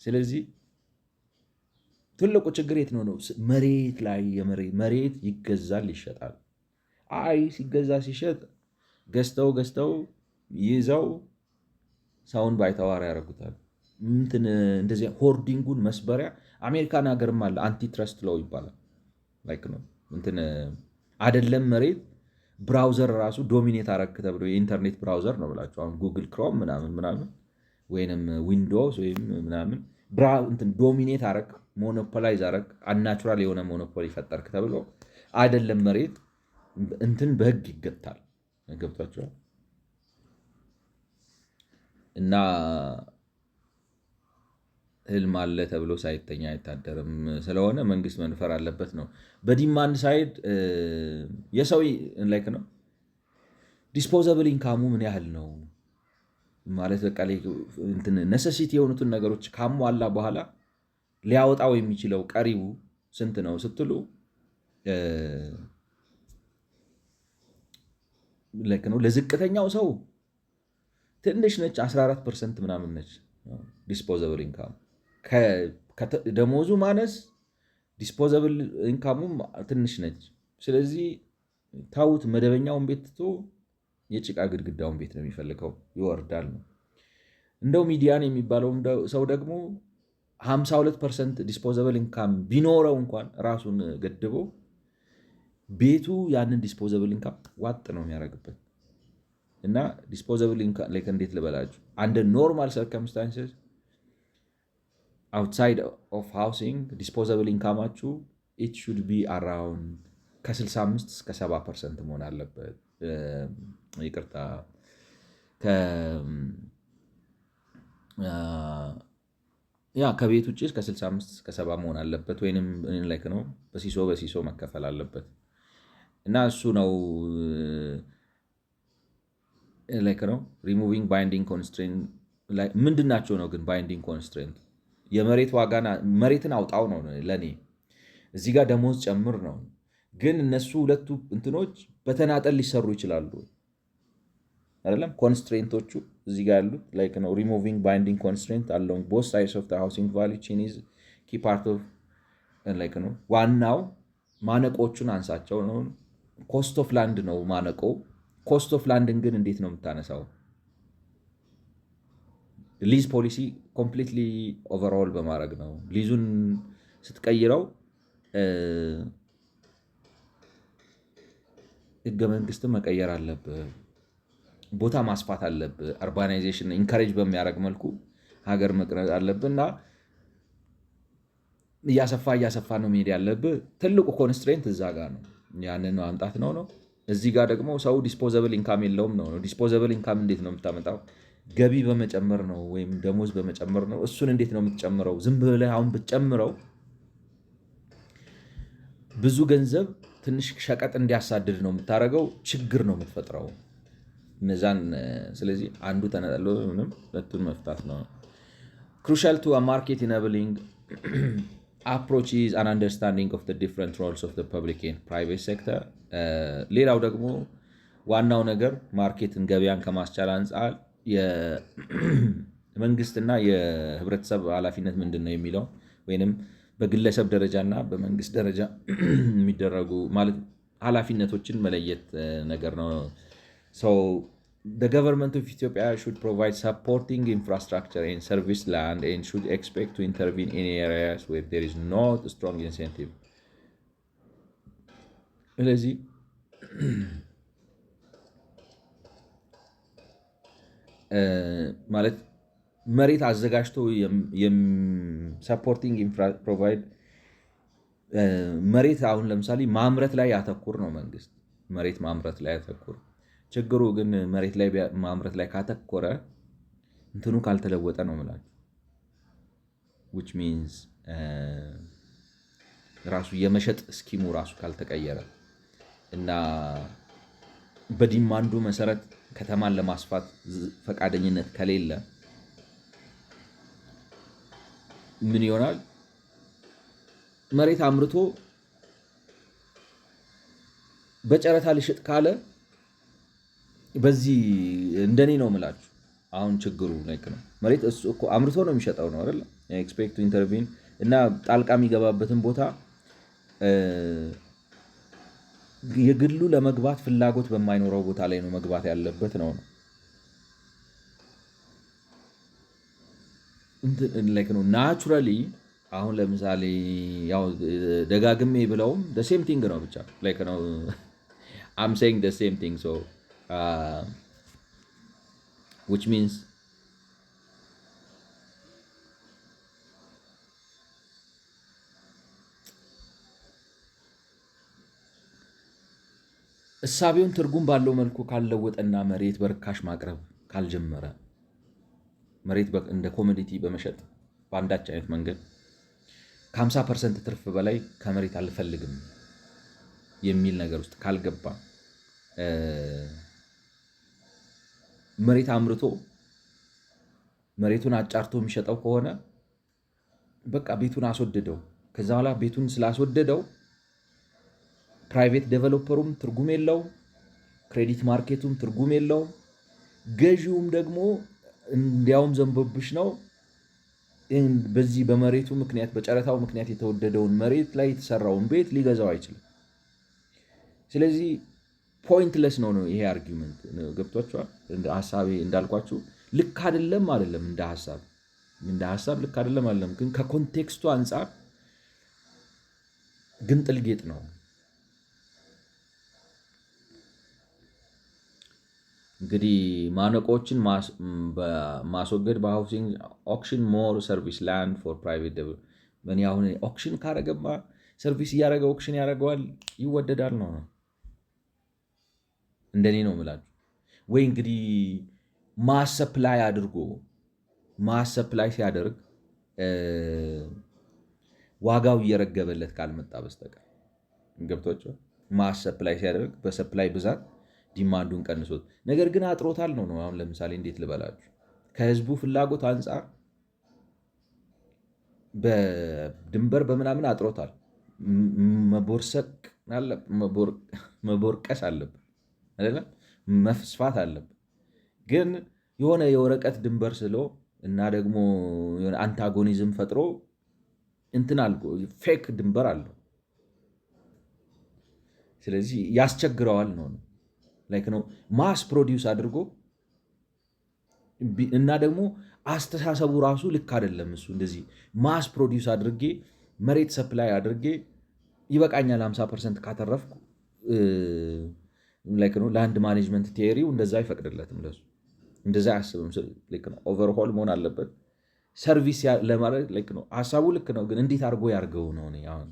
ስለዚህ ትልቁ ችግር የት ነው? መሬት ላይ መሬት ይገዛል፣ ይሸጣል። ሲገዛ ሲሸጥ ገዝተው ይዘው ሰውን ባይተዋር ያደርጉታል። እንደዚህ ሆርዲንጉን መስበሪያ አሜሪካን ሀገርም አለ። አንቲትረስት ሎው ይባላል። አይደለም መሬት ብራውዘር ራሱ ዶሚኔት አረግ ተብሎ የኢንተርኔት ብራውዘር ነው ብላችሁ አሁን ጉግል ክሮም ምናምን ወይንም ዊንዶውስ ወይም ምናምን ዶሚኔት አረግ፣ ሞኖፖላይዝ አረግ፣ አናቹራል የሆነ ሞኖፖሊ ፈጠርክ ተብሎ አይደለም መሬት በህግ ይገታል። ገብቷችኋል? እና ህልም አለ ተብሎ ሳይተኛ አይታደርም። ስለሆነ መንግስት መንፈር አለበት ነው። በዲማንድ ሳይድ የሰው ላይክ ነው ዲስፖዘብል ኢንካሙ ምን ያህል ነው ማለት በቃ ነሰሲቲ የሆኑትን ነገሮች ካሟላ በኋላ ሊያወጣው የሚችለው ቀሪው ስንት ነው ስትሉ ላይክ ነው ለዝቅተኛው ሰው ትንሽ ነች፣ 14% ምናምን ነች ዲስፖዘብል ኢንካም። ከደሞዙ ማነስ ዲስፖዘብል ኢንካሙም ትንሽ ነች። ስለዚህ ታውት መደበኛውን ቤት ትቶ የጭቃ ግድግዳውን ቤት ነው የሚፈልገው፣ ይወርዳል ነው። እንደው ሚዲያን የሚባለው ሰው ደግሞ 52% ዲስፖዘብል ኢንካም ቢኖረው እንኳን ራሱን ገድቦ ቤቱ ያንን ዲስፖዘብል ኢንካም ዋጥ ነው የሚያደርግበት። እና ዲስፖዘብል ኢንካም ላይክ እንዴት ልበላችሁ አንደር ኖርማል ሰርከምስታንስስ outside of housing disposable ኢንካማችሁ it should be around ከ65 እስከ 70% መሆን አለበት። ይቅርታ ከቤት ውጭ እስከ 65 እስከ 70 መሆን አለበት፣ ወይንም ላይክ ነው በሲሶ መከፈል አለበት። እና እሱ ነው ላይክ ነው ሪሙቪንግ ባይንዲንግ ኮንስትሬንት። ምንድን ናቸው ነው ግን ባይንዲንግ ኮንስትሬንት? የመሬት ዋጋና መሬትን አውጣው ነው ለኔ። እዚህ ጋር ደሞዝ ጨምር ነው። ግን እነሱ ሁለቱ እንትኖች በተናጠል ሊሰሩ ይችላሉ አይደለም? ኮንስትሬንቶቹ እዚህ ጋር ያሉት ላይክ ነው ሪሙቪንግ ባይንዲንግ ኮንስትሬንት አሎንግ ቦዝ ሳይድስ ኦፍ ዘ ሃውሲንግ ቫልዩ ቼን ኢዝ ኪ ፓርት ኦፍ ላይክ ነው። ዋናው ማነቆቹን አንሳቸው ነው። ኮስት ኦፍ ላንድ ነው ማነቆ። ኮስት ኦፍ ላንድን ግን እንዴት ነው የምታነሳው? ሊዝ ፖሊሲ ኮምፕሊትሊ ኦቨርኦል በማድረግ ነው። ሊዙን ስትቀይረው ህገ መንግስትን መቀየር አለብህ፣ ቦታ ማስፋት አለብህ፣ አርባናይዜሽን ኢንካሬጅ በሚያደርግ መልኩ ሀገር መቅረጽ አለብህ እና እያሰፋ ነው መሄድ ያለብህ። ትልቁ ኮንስትሬንት እዛ ጋር ነው። ያንን ማምጣት ነው። እዚህ ጋር ደግሞ ሰው ዲስፖዘብል ኢንካም የለውም ነው። ዲስፖዘብል ኢንካም እንዴት ነው የምታመጣው? ገቢ በመጨመር ነው ወይም ደሞዝ በመጨመር ነው። እሱን እንዴት ነው የምትጨምረው? ዝም ብለህ አሁን ብትጨምረው ብዙ ገንዘብ ትንሽ ሸቀጥ እንዲያሳድድ ነው የምታደርገው፣ ችግር ነው የምትፈጥረው እነዛን። ስለዚህ አንዱ ተነጠሎ ምንም ሁለቱን መፍታት ነው። ክሩሻል ቱ ማርኬት ኢነብሊንግ approach is an understanding of the different roles of the public and private sector። ሌላው ደግሞ ዋናው ነገር ማርኬትን ገበያን ከማስቻል አንጻር የመንግስትና የህብረተሰብ ኃላፊነት ምንድን ነው የሚለው ወይንም በግለሰብ ደረጃና በመንግስት ደረጃ የሚደረጉ ማለት ኃላፊነቶችን መለየት ነገር ነው። So the government of Ethiopia should provide supporting infrastructure and service land and should expect to intervene in areas where there is not a strong incentive. ስለዚህ ማለት መሬት አዘጋጅቶ ሰፖርቲንግ ፕሮቫይድ መሬት አሁን ለምሳሌ ማምረት ላይ ያተኩር ነው መንግስት መሬት ማምረት ላይ ያተኩር። ችግሩ ግን መሬት ላይ ማምረት ላይ ካተኮረ እንትኑ ካልተለወጠ ነው የምላችሁ which means ራሱ የመሸጥ ስኪሙ ራሱ ካልተቀየረ እና በዲማንዱ መሰረት ከተማን ለማስፋት ፈቃደኝነት ከሌለ ምን ይሆናል? መሬት አምርቶ በጨረታ ሊሸጥ ካለ በዚህ እንደኔ ነው የምላችሁ። አሁን ችግሩ ነው መሬት እሱ እኮ አምርቶ ነው የሚሸጠው ነው አይደል? ኤክስፔክት ቱ ኢንተርቪን እና ጣልቃ የሚገባበትን ቦታ የግሉ ለመግባት ፍላጎት በማይኖረው ቦታ ላይ ነው መግባት ያለበት ነው ነው ናቹራሊ። አሁን ለምሳሌ ያው ደጋግሜ ብለውም the same thing ነው ብቻ like ነው I'm saying the same thing so which means እሳቤውን ትርጉም ባለው መልኩ ካልለወጠና መሬት በርካሽ ማቅረብ ካልጀመረ መሬት እንደ ኮሞዲቲ በመሸጥ በአንዳች አይነት መንገድ ከ50% ትርፍ በላይ ከመሬት አልፈልግም የሚል ነገር ውስጥ ካልገባ መሬት አምርቶ መሬቱን አጫርቶ የሚሸጠው ከሆነ በቃ ቤቱን አስወደደው። ከዛ በኋላ ቤቱን ስላስወደደው ፕራይቬት ዴቨሎፐሩም ትርጉም የለው፣ ክሬዲት ማርኬቱም ትርጉም የለው፣ ገዢውም ደግሞ እንዲያውም ዘንቦብሽ ነው በዚህ በመሬቱ ምክንያት በጨረታው ምክንያት የተወደደውን መሬት ላይ የተሰራውን ቤት ሊገዛው አይችልም። ስለዚህ ፖይንትለስ ነው ይሄ አርጊውመንት። ገብቷችኋል? ሐሳቤ እንዳልኳችሁ ልክ አይደለም እንደ ሐሳብ ልክ አይደለም ግን ከኮንቴክስቱ አንፃር ግን ጥልጌጥ ነው። እንግዲህ ማነቆችን ማስወገድ በሃውሲንግ ኦክሽን ሞር ሰርቪስ ላንድ ፎር ፕራይቬት ዴቨሎፕመንት አሁን ኦክሽን ካረገማ ሰርቪስ እያደረገ ኦክሽን ያደርገዋል ይወደዳል ነው እንደኔ ነው የምላችሁ። ወይ እንግዲህ ማሰፕላይ ሲያደርግ ዋጋው እየረገበለት ካልመጣ በስተቀር ገብቷቸው ማሰፕላይ ሲያደርግ በሰፕላይ ብዛት ዲማንዱን ቀንሶት ነገር ግን አጥሮታል ነው። አሁን ለምሳሌ እንዴት ልበላችሁ ከህዝቡ ፍላጎት አንጻር በድንበር በምናምን አጥሮታል። መቦርቀስ አለበት አይደለም መስፋት አለበት። ግን የሆነ የወረቀት ድንበር ስሎ እና ደግሞ የሆነ አንታጎኒዝም ፈጥሮ እንትን አልጎ ፌክ ድንበር አለው። ስለዚህ ያስቸግረዋል ነው ላይክ ነው ማስ ፕሮዲውስ አድርጎ እና ደግሞ አስተሳሰቡ ራሱ ልክ አይደለም። እሱ እንደዚህ ማስ ፕሮዲውስ አድርጌ መሬት ሰፕላይ አድርጌ ይበቃኛል 50% ካተረፍኩ ላይክ ነው ላንድ ማኔጅመንት ቲዮሪው እንደዛ አይፈቅድለትም። ለሱ እንደዛ አያስብም። ላይክ ነው ኦቨርሆል መሆን አለበት ሰርቪስ ለማድረግ ላይክ ነው ሐሳቡ ልክ ነው። ግን እንዴት አድርጎ ያርገው ነው አሁን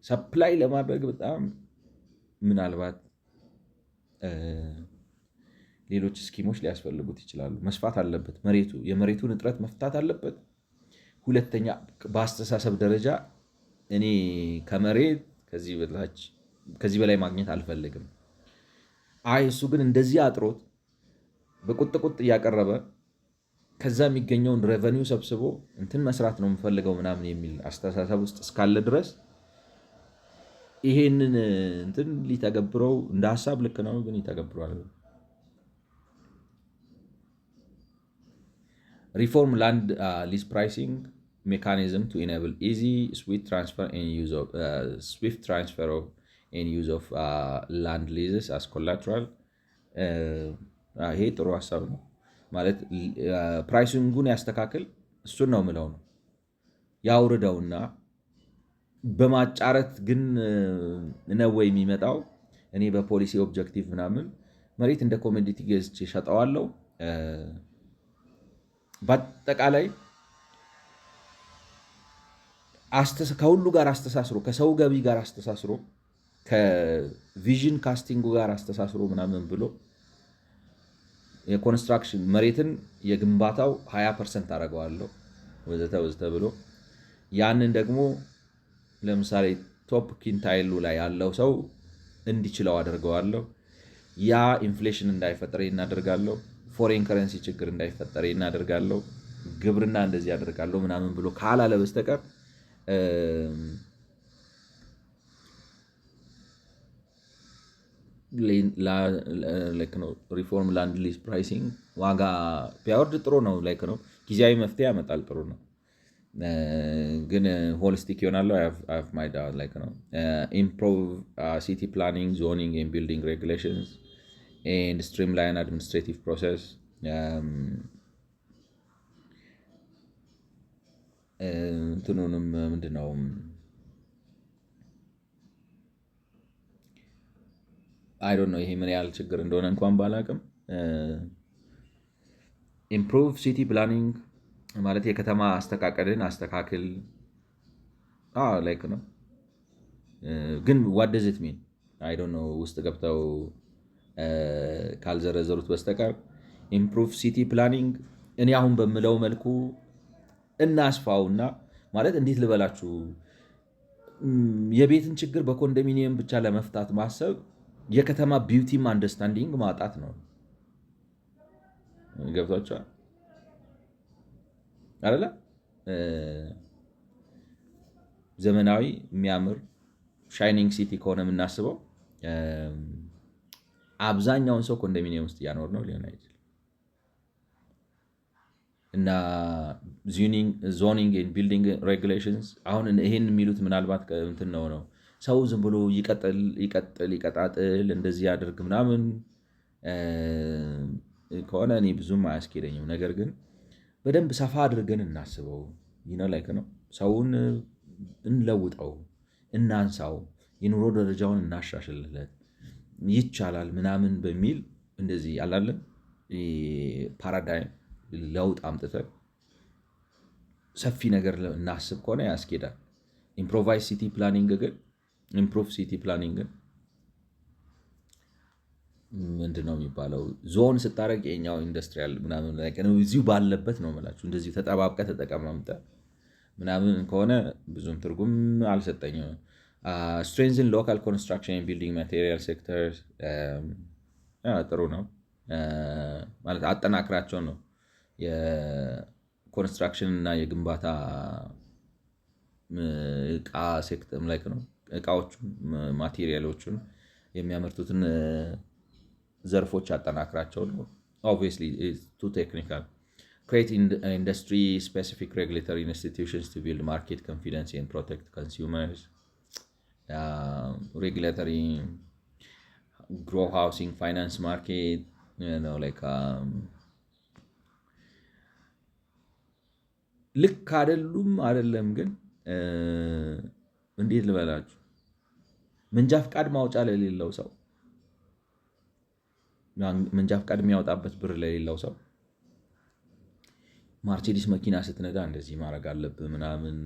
ሰፕላይ ለማድረግ በጣም ምናልባት ሌሎች ስኪሞች ሊያስፈልጉት ይችላሉ። መስፋት አለበት የመሬቱን እጥረት መፍታት አለበት። ሁለተኛ በአስተሳሰብ ደረጃ እኔ ከመሬት ከዚህ በላይ ማግኘት አልፈልግም። እሱ ግን እንደዚህ አጥሮት በቁጥቁጥ እያቀረበ ከዛ የሚገኘውን ሬቨኒው ሰብስቦ እንትን መስራት ነው የምፈልገው ምናምን የሚል አስተሳሰብ ውስጥ እስካለ ድረስ ይሄንን እንትን ሊተገብረው እንደ ሀሳብ ልክ ነው፣ ግን ይተገብረዋል። ሪፎርም ላንድ ሊዝ ፕራይሲንግ ሜካኒዝም ቱ ኢኔብል ኢዚ ስዊፍት ትራንስፈር and use of land leases as collateral ይሄ ጥሩ ሀሳብ ነው ማለት ፕራይሲንጉን ያስተካክል እሱን ነው ምለው ነው ያውርደውና በማጫረት ግን ነው ወይ የሚመጣው እኔ በፖሊሲ ኦብጀክቲቭ ምናምን መሬት እንደ ኮሞዲቲ ገዝቼ ሸጠዋለሁ በአጠቃላይ ከሁሉ ጋር አስተሳስሮ ከሰው ገቢ ጋር አስተሳስሮ ከቪዥን ካስቲንጉ ጋር አስተሳስሮ ምናምን ብሎ የኮንስትራክሽን መሬትን የግንባታው 20% አደርገዋለሁ ወዘተ ወዘተ ብሎ ያንን ደግሞ ለምሳሌ ቶፕ ኪንታይሉ ላይ ያለው ሰው እንዲችለው አደርገዋለሁ ያ ኢንፍሌሽን እንዳይፈጠር እናደርጋለሁ ፎሬን ከረንሲ ችግር እንዳይፈጠር እናደርጋለሁ ግብርና እንደዚህ ያደርጋለሁ ምናምን ብሎ ካላለ በስተቀር ላይክ ነው ሪፎርም ላንድ ሊዝ ፕራይሲንግ ዋጋ ቢያወርድ ጥሩ ነው ላይክ ነው ጊዜያዊ መፍትሄ ያመጣል ጥሩ ነው ግን ሆሊስቲክ ይሆናል I have my doubt like ነው improve city planning zoning and building regulations and streamline administrative process እንትኑንም ምንድነው I don't know ይሄ ምን ያህል ችግር እንደሆነ እንኳን ባላቅም improve city planning ማለት የከተማ አስተካከልን አስተካክል ላይክ ነው ግን what does it mean I don't know ውስጥ ገብተው ካልዘረዘሩት በስተቀር improve city planning እኔ አሁን በመለው መልኩ እናስፋውና ማለት እንዴት ልበላችሁ የቤትን ችግር በኮንዶሚኒየም ብቻ ለመፍታት ማሰብ የከተማ ቢዩቲም አንደርስታንዲንግ ማጣት ነው ገብቷችኋል አይደለ ዘመናዊ የሚያምር ሻይኒንግ ሲቲ ከሆነ የምናስበው አብዛኛውን ሰው ኮንዶሚኒየም ውስጥ ያኖር ነው ሊሆን አይችልም እና ዞኒንግ ኤንድ ቢልዲንግ ሬጉሌሽንስ አሁን ይሄን የሚሉት ምናልባት እንትን ነው ሰው ዝም ብሎ ይቀጣጥል እንደዚህ ያደርግ ምናምን ከሆነ እኔ ብዙም አያስኬደኝም ነገር ግን በደንብ ሰፋ አድርገን እናስበው ላይክ ነው ሰውን እንለውጠው እናንሳው የኑሮ ደረጃውን እናሻሽልለት ይቻላል ምናምን በሚል እንደዚህ ያላለን ፓራዳይም ለውጥ አምጥተን ሰፊ ነገር እናስብ ከሆነ ያስኬዳል ኢምፕሮቫይዝ ሲቲ ፕላኒንግ ግን ኢምፕሩቭ ሲቲ ፕላኒንግ ምንድነው የሚባለው ዞን ስታረግ የኛው ኢንዱስትሪያል ምናምን ነው እዚሁ ባለበት ነው ማለት እንደዚህ ተጠባብቀ ተጠቀማምጠ ምናምን ከሆነ ብዙም ትርጉም አልሰጠኝም strengthen local construction and building material sectors ጥሩ ነው ማለት አጠናክራቸው ነው የኮንስትራክሽን እና የግንባታ እቃ ሴክተር ላይ ነው እቃዎቹን ማቴሪያሎቹን የሚያመርቱትን ዘርፎች አጠናክራቸው ነው obviously it's too technical create industry specific regulatory institutions to build market confidence and protect consumers regulatory grow housing finance market like ልክ አይደለም ግን እንዴት ልበላችሁ መንጃ ፍቃድ ማውጫ ለሌለው ሰው መንጃ ፍቃድ የሚያወጣበት ብር ለሌለው ሰው ማርሴዲስ መኪና ስትነዳ እንደዚህ ማድረግ አለብህ ምናምን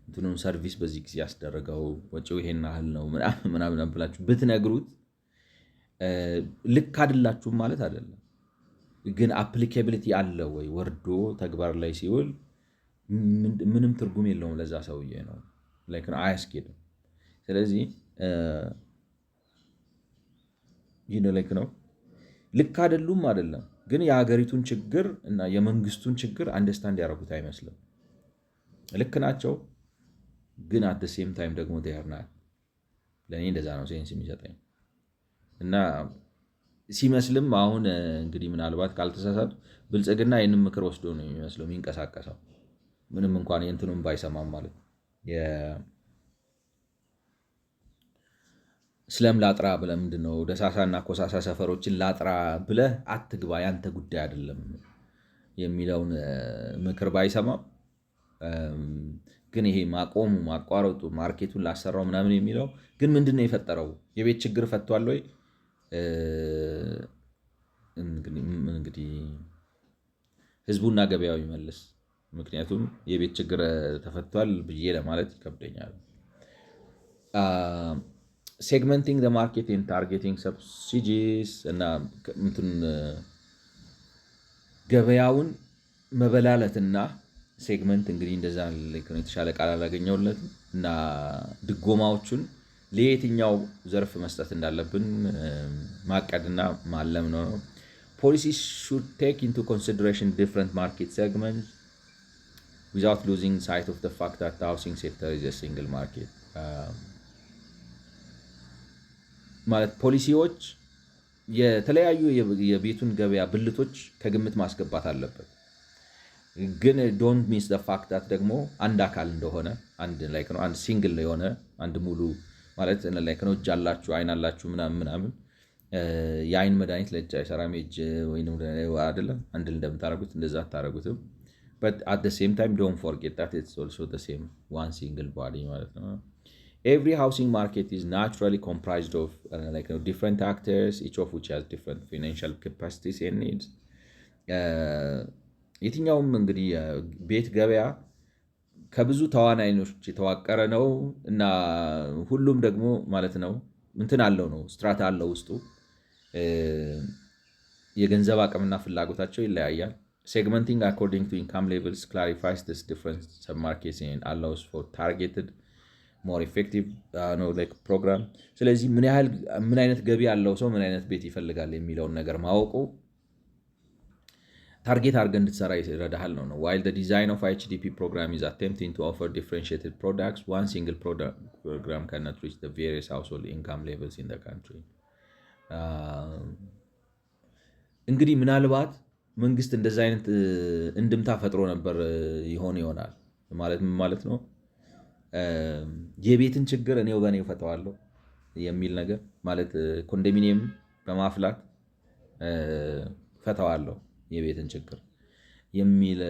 እንትኑን ሰርቪስ በዚህ ጊዜ ያስደረገው ወጪው ይሄን ያህል ነው ምናምን ብላችሁ ብትነግሩት ልክ አይደላችሁም ማለት አይደለም ግን አፕሊኬቢሊቲ አለ ወይ ወርዶ ተግባር ላይ ሲውል ምንም ትርጉም የለውም ለዛ ሰውዬ ነው ላይክ ነው አያስኬድም ስለዚህ ላይክ ነው ልክ አይደለም ግን የሀገሪቱን ችግር እና የመንግስቱን ችግር አንደርስታንድ ያደርጉት አይመስልም ልክ ናቸው ግን at the same time ደግሞ they are not ለኔ እንደዛ ነው ሴንስ የሚሰጠኝ እና ሲመስልም አሁን እንግዲህ ምናልባት ካልተሳሳቱ ብልጽግና ይሄንን ምክር ወስዶ ነው የሚመስለው የሚንቀሳቀሰው ምንም እንኳን የእንትኑን ባይሰማም ማለት ስለም ላጥራ ብለህ ምንድነው ደሳሳና ኮሳሳ ሰፈሮችን ላጥራ ብለህ አትግባ፣ ያንተ ጉዳይ አይደለም የሚለውን ምክር ባይሰማም ግን ይሄ ማቆሙ ማቋረጡ ማርኬቱን ላሰራው ምናምን የሚለው ግን ምንድነው የፈጠረው? የቤት ችግር ፈቷል ወይ? እንግዲህ ህዝቡና ገበያው ይመልስ። ምክንያቱም የቤት ችግር ተፈቷል ብዬ ለማለት ይከብደኛል። ሴግመንቲንግ ዘ ማርኬት ኤንድ ታርጌቲንግ ሰብሲዲስ እና ገበያውን መበላለትና ሴግመንት እንግዲህ እንደዛ የተሻለ ቃል አላገኘሁለትም እና ድጎማዎቹን ለየትኛው ዘርፍ መስጠት እንዳለብን ማቀድና ማለም ነው። ፖሊሲ should take into consideration different market segments without losing sight of the fact that the housing sector is a single market. ማለት ፖሊሲዎች የተለያዩ የቤቱን ገበያ ብልቶች ከግምት ማስገባት አለበት። ግን ዶንት ሚስ ዘ ፋክት ዳት ደግሞ አንድ አካል እንደሆነ አንድ ሲንግል የሆነ አንድ ሙሉ ማለት ላይክ ነው። እጅ አላችሁ አይን አላችሁ ምናምን የአይን መድኃኒት ለእጅ አይሰራም። እጅ ወይንም አይደለም አንድ እንደምታደርጉት እንደዛ አታደርጉትም። but at the same time don't forget that it's also the same one single body ማለት ነው። Every housing market is naturally comprised of different actors, each of which has different financial capacities and needs. የትኛውም እንግዲህ ቤት ገበያ ከብዙ ተዋናዮች የተዋቀረ ነው እና ሁሉም ደግሞ ማለት ነው እንትን አለው ነው ስትራታ አለው ውስጡ የገንዘብ አቅምና ፍላጎታቸው ይለያያል። Segmenting according to income levels clarifies this different submarkets and allows for targeted more effective program. ስለዚህ ምን አይነት ገቢ ያለው ሰው ምን አይነት ቤት ይፈልጋል የሚለውን ነገር ማወቁ ታርጌት አድርገህ እንድትሰራ ይረዳሃል ነው። While the design of HDP program is attempting to offer differentiated products, one single program cannot reach the various household income levels in the country. እንግዲህ ምናልባት መንግስት እንደዛ አይነት እንድምታ ፈጥሮ ነበር ይሆናል ማለት ነው። የቤትን ችግር እኔው በእኔው ፈተዋለሁ የሚል ነገር ማለት ኮንዶሚኒየም በማፍላት ፈተዋለሁ የቤትን ችግር የሚል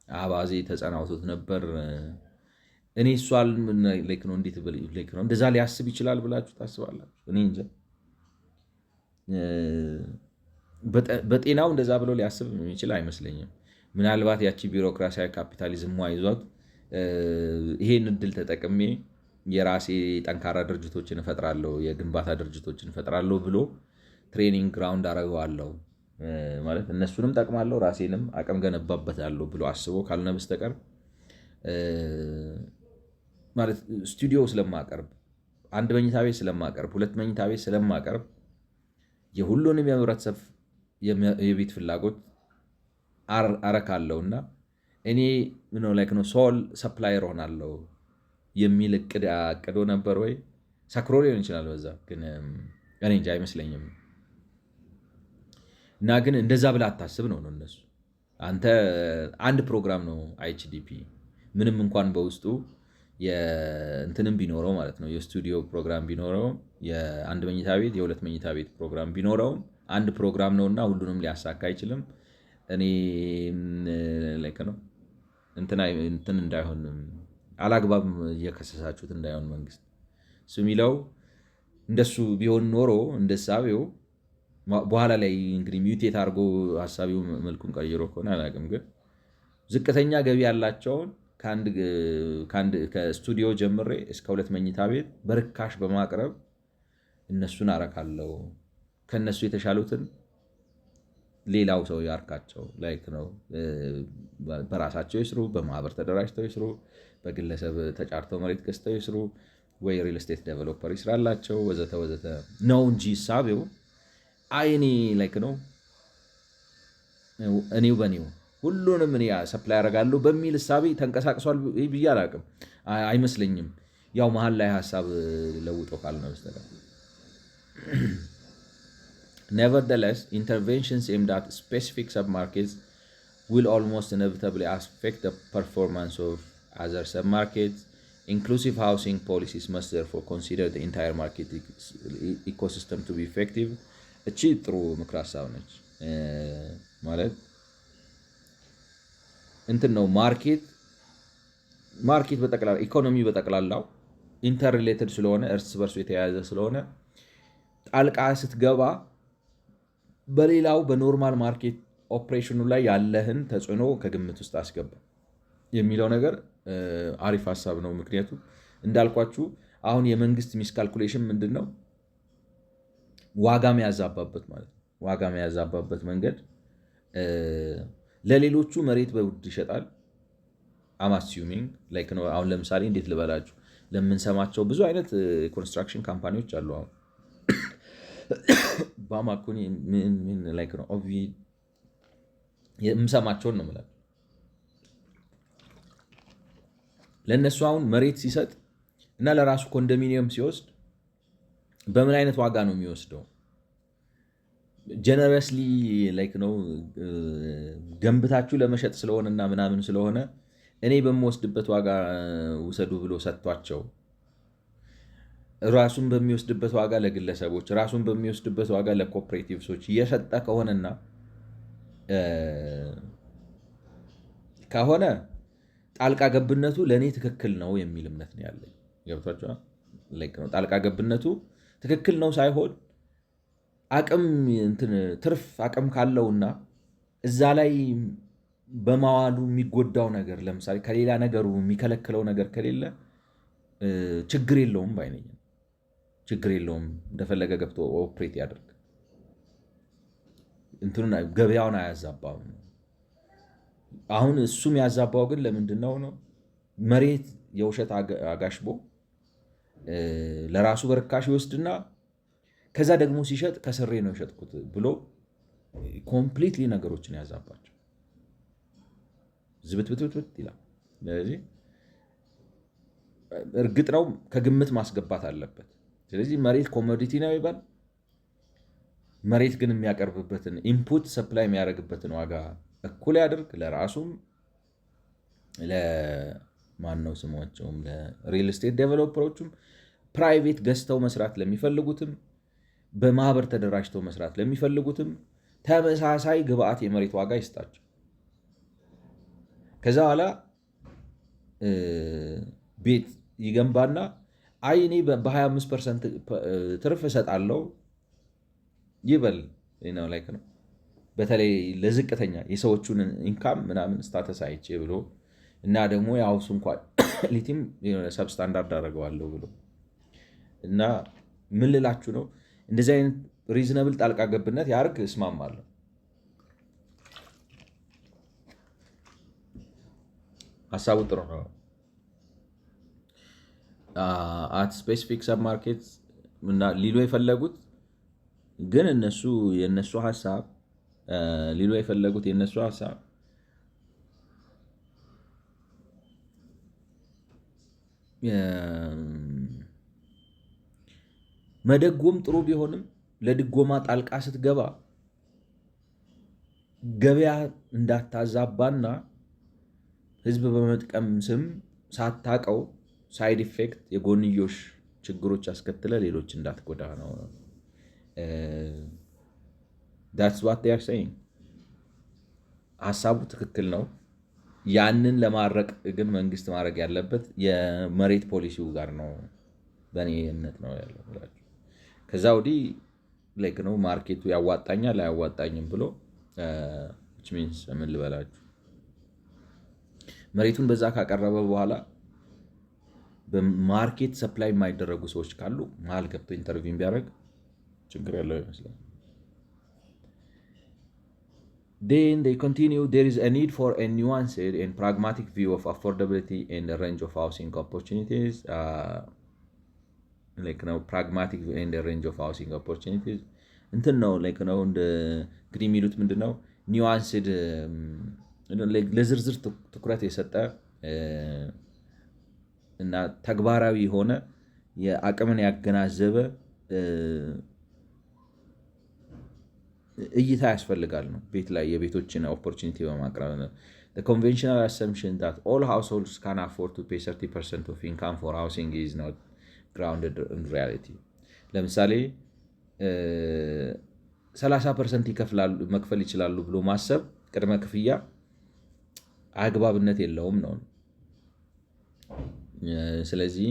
አባዜ ተጸናውቶት ነበር። እኔ እሷል ላይክ ነው እንዴት ላይክ ነው እንደዛ ሊያስብ ይችላል ብላችሁ ታስባላችሁ? እኔ እንጃ። በጤናው እንደዛ ብሎ ሊያስብ የሚችል አይመስለኝም። ምናልባት ያቺ ቢሮክራሲያዊ ካፒታሊዝም ይዟት ይሄን እድል ተጠቅሜ የራሴ ጠንካራ ድርጅቶችን እፈጥራለሁ፣ የግንባታ ድርጅቶችን እፈጥራለሁ ብሎ ትሬኒንግ ግራውንድ አደርገዋለሁ ማለት እነሱንም ጠቅማለሁ ራሴንም አቅም ገነባበታለሁ ብሎ አስቦ ካልነ በስተቀር ማለት ስቱዲዮ ስለማቀርብ አንድ መኝታ ቤት ስለማቀርብ ሁለት መኝታ ቤት ስለማቀርብ የሁሉንም የህብረተሰብ የቤት ፍላጎት አረካለሁና እኔ ነው ሶል ሰፕላየር ሆናለሁ የሚል እቅድ አቅዶ ነበር ወይ ሰክሮ ሊሆን ይችላል። በዛ ግን እኔ እንጃ አይመስለኝም። እና ግን እንደዛ ብላ አታስብ ነው እነሱ። አንተ አንድ ፕሮግራም ነው HDP ምንም እንኳን በውስጡ የእንትንም ቢኖረው ማለት ነው የስቱዲዮ ፕሮግራም ቢኖረው የአንድ መኝታ ቤት የሁለት መኝታ ቤት ፕሮግራም ቢኖረው አንድ ፕሮግራም ነውና ሁሉንም ሊያሳካ አይችልም። እኔ ላይክ ነው እንትን እንዳይሆን አላግባብ እየከሰሳችሁት እንዳይሆን መንግስት እሱ የሚለው እንደሱ ቢሆን ኖሮ እንደሳቤው በኋላ ላይ እንግዲህ ሚውቴት አድርጎ ሐሳቢው መልኩን ቀይሮ ከሆነ አላውቅም። ግን ዝቅተኛ ገቢ ያላቸውን ከስቱዲዮ ጀምሬ እስከ ሁለት መኝታ ቤት በርካሽ በማቅረብ እነሱን አረካለሁ። ከነሱ የተሻሉትን ሌላው ሰው ያርካቸው። ላይክ ነው በራሳቸው ይስሩ፣ በማህበር ተደራጅተው ይስሩ፣ በግለሰብ ተጫርተው መሬት ገዝተው ይስሩ፣ ወይ ሪል ስቴት ዴቨሎፐር ይስራላቸው ወዘተ ወዘተ ነው እንጂ ሳቤው አይኔ ላይክ ነው እኔው በኔው ሁሉንም እኔ ሰፕላይ አደርጋለሁ በሚል እሳቤ ተንቀሳቅሷል ብዬ አላውቅም። አይመስለኝም። ያው መሀል ላይ ሀሳብ ለውጦ ካልሆነ በስተቀር Nevertheless, interventions aimed at specific submarkets will almost inevitably affect the performance of other submarkets Inclusive housing policies must therefore consider the entire market ecosystem to be effective. እቺ ጥሩ ምክር ሀሳብ ነች። ማለት እንትን ነው ማርኬት በጠቅላላ ኢኮኖሚ በጠቅላላው ኢንተር ሪሌትድ ስለሆነ እርስ በርሱ የተያያዘ ስለሆነ ጣልቃ ስትገባ በሌላው በኖርማል ማርኬት ኦፕሬሽኑ ላይ ያለህን ተጽዕኖ ከግምት ውስጥ አስገባ የሚለው ነገር አሪፍ ሀሳብ ነው። ምክንያቱም እንዳልኳችሁ አሁን የመንግስት ሚስካልኩሌሽን ምንድን ነው? ዋጋ የሚያዛባበት ማለት ነው። ዋጋ የሚያዛባበት መንገድ ለሌሎቹ መሬት በውድ ይሸጣል። አም አሲዩሚንግ ላይክ ነው። አሁን ለምሳሌ እንዴት ልበላችሁ ለምንሰማቸው ብዙ አይነት ኮንስትራክሽን ካምፓኒዎች አሉ። አሁን ባማኮኒ ምን ላይክ ነው ኦቪድ የምሰማቸውን ነው የምላችሁ። ለእነሱ አሁን መሬት ሲሰጥ እና ለራሱ ኮንዶሚኒየም ሲወስድ በምን አይነት ዋጋ ነው የሚወስደው? ጀነረስሊ ላይክ ነው ገንብታችሁ ለመሸጥ ስለሆነና ምናምን ስለሆነ እኔ በምወስድበት ዋጋ ውሰዱ ብሎ ሰጥቷቸው ራሱን በሚወስድበት ዋጋ ለግለሰቦች ራሱን በሚወስድበት ዋጋ ለኮኦፕሬቲቭሶች እየሰጠ ከሆነ ጣልቃ ገብነቱ ለእኔ ትክክል ነው የሚል እምነት ነው ያለኝ። ገብቷችኋል? ጣልቃ ገብነቱ ትክክል ነው ሳይሆን ትርፍ አቅም ካለውና እዛ ላይ በማዋሉ የሚጎዳው ነገር ለምሳሌ ከሌላ ነገሩ የሚከለክለው ነገር ከሌለ ችግር የለውም ባይነኝ። ችግር የለውም እንደፈለገ ገብቶ ኦፕሬት ያደርግ። ገበያውን አያዛባም። አሁን እሱም ያዛባው ግን ለምንድን ነው? መሬት የውሸት አጋሽቦ ለራሱ በርካሽ ይወስድና ከዛ ደግሞ ሲሸጥ ከስሬ ነው የሸጥኩት ብሎ ኮምፕሊትሊ ነገሮችን ያዛባቸው ዝብትብትብት ይላል። ስለዚህ እርግጥ ነው ከግምት ማስገባት አለበት። ስለዚህ መሬት ኮሞዲቲ ነው ይባል። መሬት ግን የሚያቀርብበትን ኢንፑት ሰፕላይ የሚያደርግበትን ዋጋ እኩል ያድርግ። ለራሱም ለማነው ስሟቸውም ለሪል ስቴት ዴቨሎፐሮችም ፕራይቬት ገዝተው መስራት ለሚፈልጉትም በማህበር ተደራጅተው መስራት ለሚፈልጉትም ተመሳሳይ ግብአት የመሬት ዋጋ ይስጣቸው። ከዛ በኋላ ቤት ይገንባና አይ እኔ በ25% ትርፍ እሰጣለሁ ይበል ነው ላይክ ነው። በተለይ ለዝቅተኛ የሰዎቹን ኢንካም ምናምን ስታተስ አይቼ ብሎ እና ደግሞ የሀውሱን ኳሊቲም ሰብስታንዳርድ አደረገዋለሁ ብሎ እና ምን ልላችሁ ነው? እንደዚህ አይነት ሪዝነብል ጣልቃ ገብነት ያርግ እስማማለሁ። ሀሳቡ ጥሩ ነው። አት ስፔሲፊክ ሰብ ማርኬት እና ሊሉ የፈለጉት ግን የነሱ ሀሳብ ሊሉ የፈለጉት የነሱ ሀሳብ መደጎም ጥሩ ቢሆንም ለድጎማ ጣልቃ ስትገባ ገበያ እንዳታዛባና ህዝብ በመጥቀም ስም ሳታቀው ሳይድ ኢፌክት የጎንዮሽ ችግሮች አስከትለ ሌሎች እንዳትጎዳ ነው። that's what they are saying። ሀሳቡ ትክክል ነው። ያንን ለማድረቅ ግን መንግስት ማድረግ ያለበት የመሬት ፖሊሲው ጋር ነው በእኔ እምነት ነው ያለው። ከዛ ወዲህ ላይክ ነው ማርኬቱ ያዋጣኛል አያዋጣኝም ብሎ which means ምን ልበላችሁ መሬቱን በዛ ካቀረበ በኋላ በማርኬት ሰፕላይ የማይደረጉ ሰዎች ካሉ መሀል ገብቶ ኢንተርቪው ቢያደርግ ችግር ያለው ይመስላል። Then they continue, there is a need for a nuanced and pragmatic view of affordability and a range of housing opportunities. Like now pragmatic and a range of housing opportunities እንትን ነው like ነው እንግዲህ የሚሉት ምንድነው ኒዋንስድ ለዝርዝር ትኩረት የሰጠ እና ተግባራዊ የሆነ የአቅምን ያገናዘበ እይታ ያስፈልጋል ነው ቤት ላይ የቤቶችን ኦፖርቹኒቲ በማቅረብ ነው። The conventional assumption that all households can afford to pay 30% of income for housing is not grounded in reality። ለምሳሌ 30% መክፈል ይችላሉ ብሎ ማሰብ ቅድመ ክፍያ አግባብነት የለውም ነው። ስለዚህ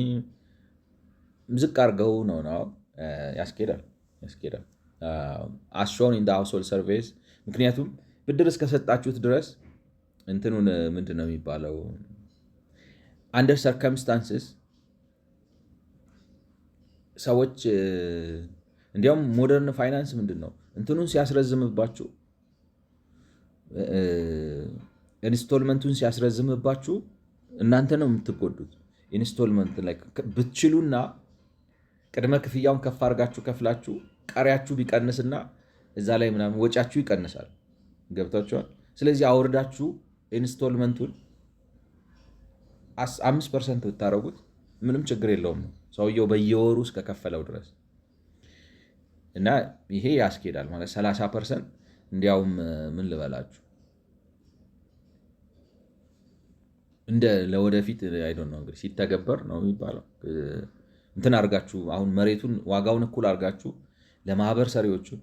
ዝቅ አድርገው ነው ያስኬዳል። as shown in the household surveys ምክንያቱም ብድር እስከሰጣችሁት ድረስ እንትኑን ምንድን ነው የሚባለው under circumstances ሰዎች እንዲያውም ሞደርን ፋይናንስ ምንድን ነው እንትኑን ሲያስረዝምባችሁ ኢንስቶልመንቱን ሲያስረዝምባችሁ እናንተ ነው የምትጎዱት። ኢንስቶልመንት ላይ ብትችሉና ቅድመ ክፍያውን ከፍ አድርጋችሁ ከፍላችሁ ቀሪያችሁ ቢቀንስና እዛ ላይ ምናምን ወጫችሁ ይቀንሳል። ገብታችኋል? ስለዚህ አውርዳችሁ ኢንስቶልመንቱን 5% ብታደረጉት ምንም ችግር የለውም ነው ሰውየው በየወሩ እስከከፈለው ድረስ እና ይሄ ያስኬዳል ማለት 30%። እንዲያውም ምን ልበላችሁ እንደ ለወደፊት አይዶን ነው እንግዲህ ሲተገበር ነው የሚባለው እንትን አድርጋችሁ አሁን መሬቱን ዋጋውን እኩል አድርጋችሁ ለማህበር ሰሪዎችም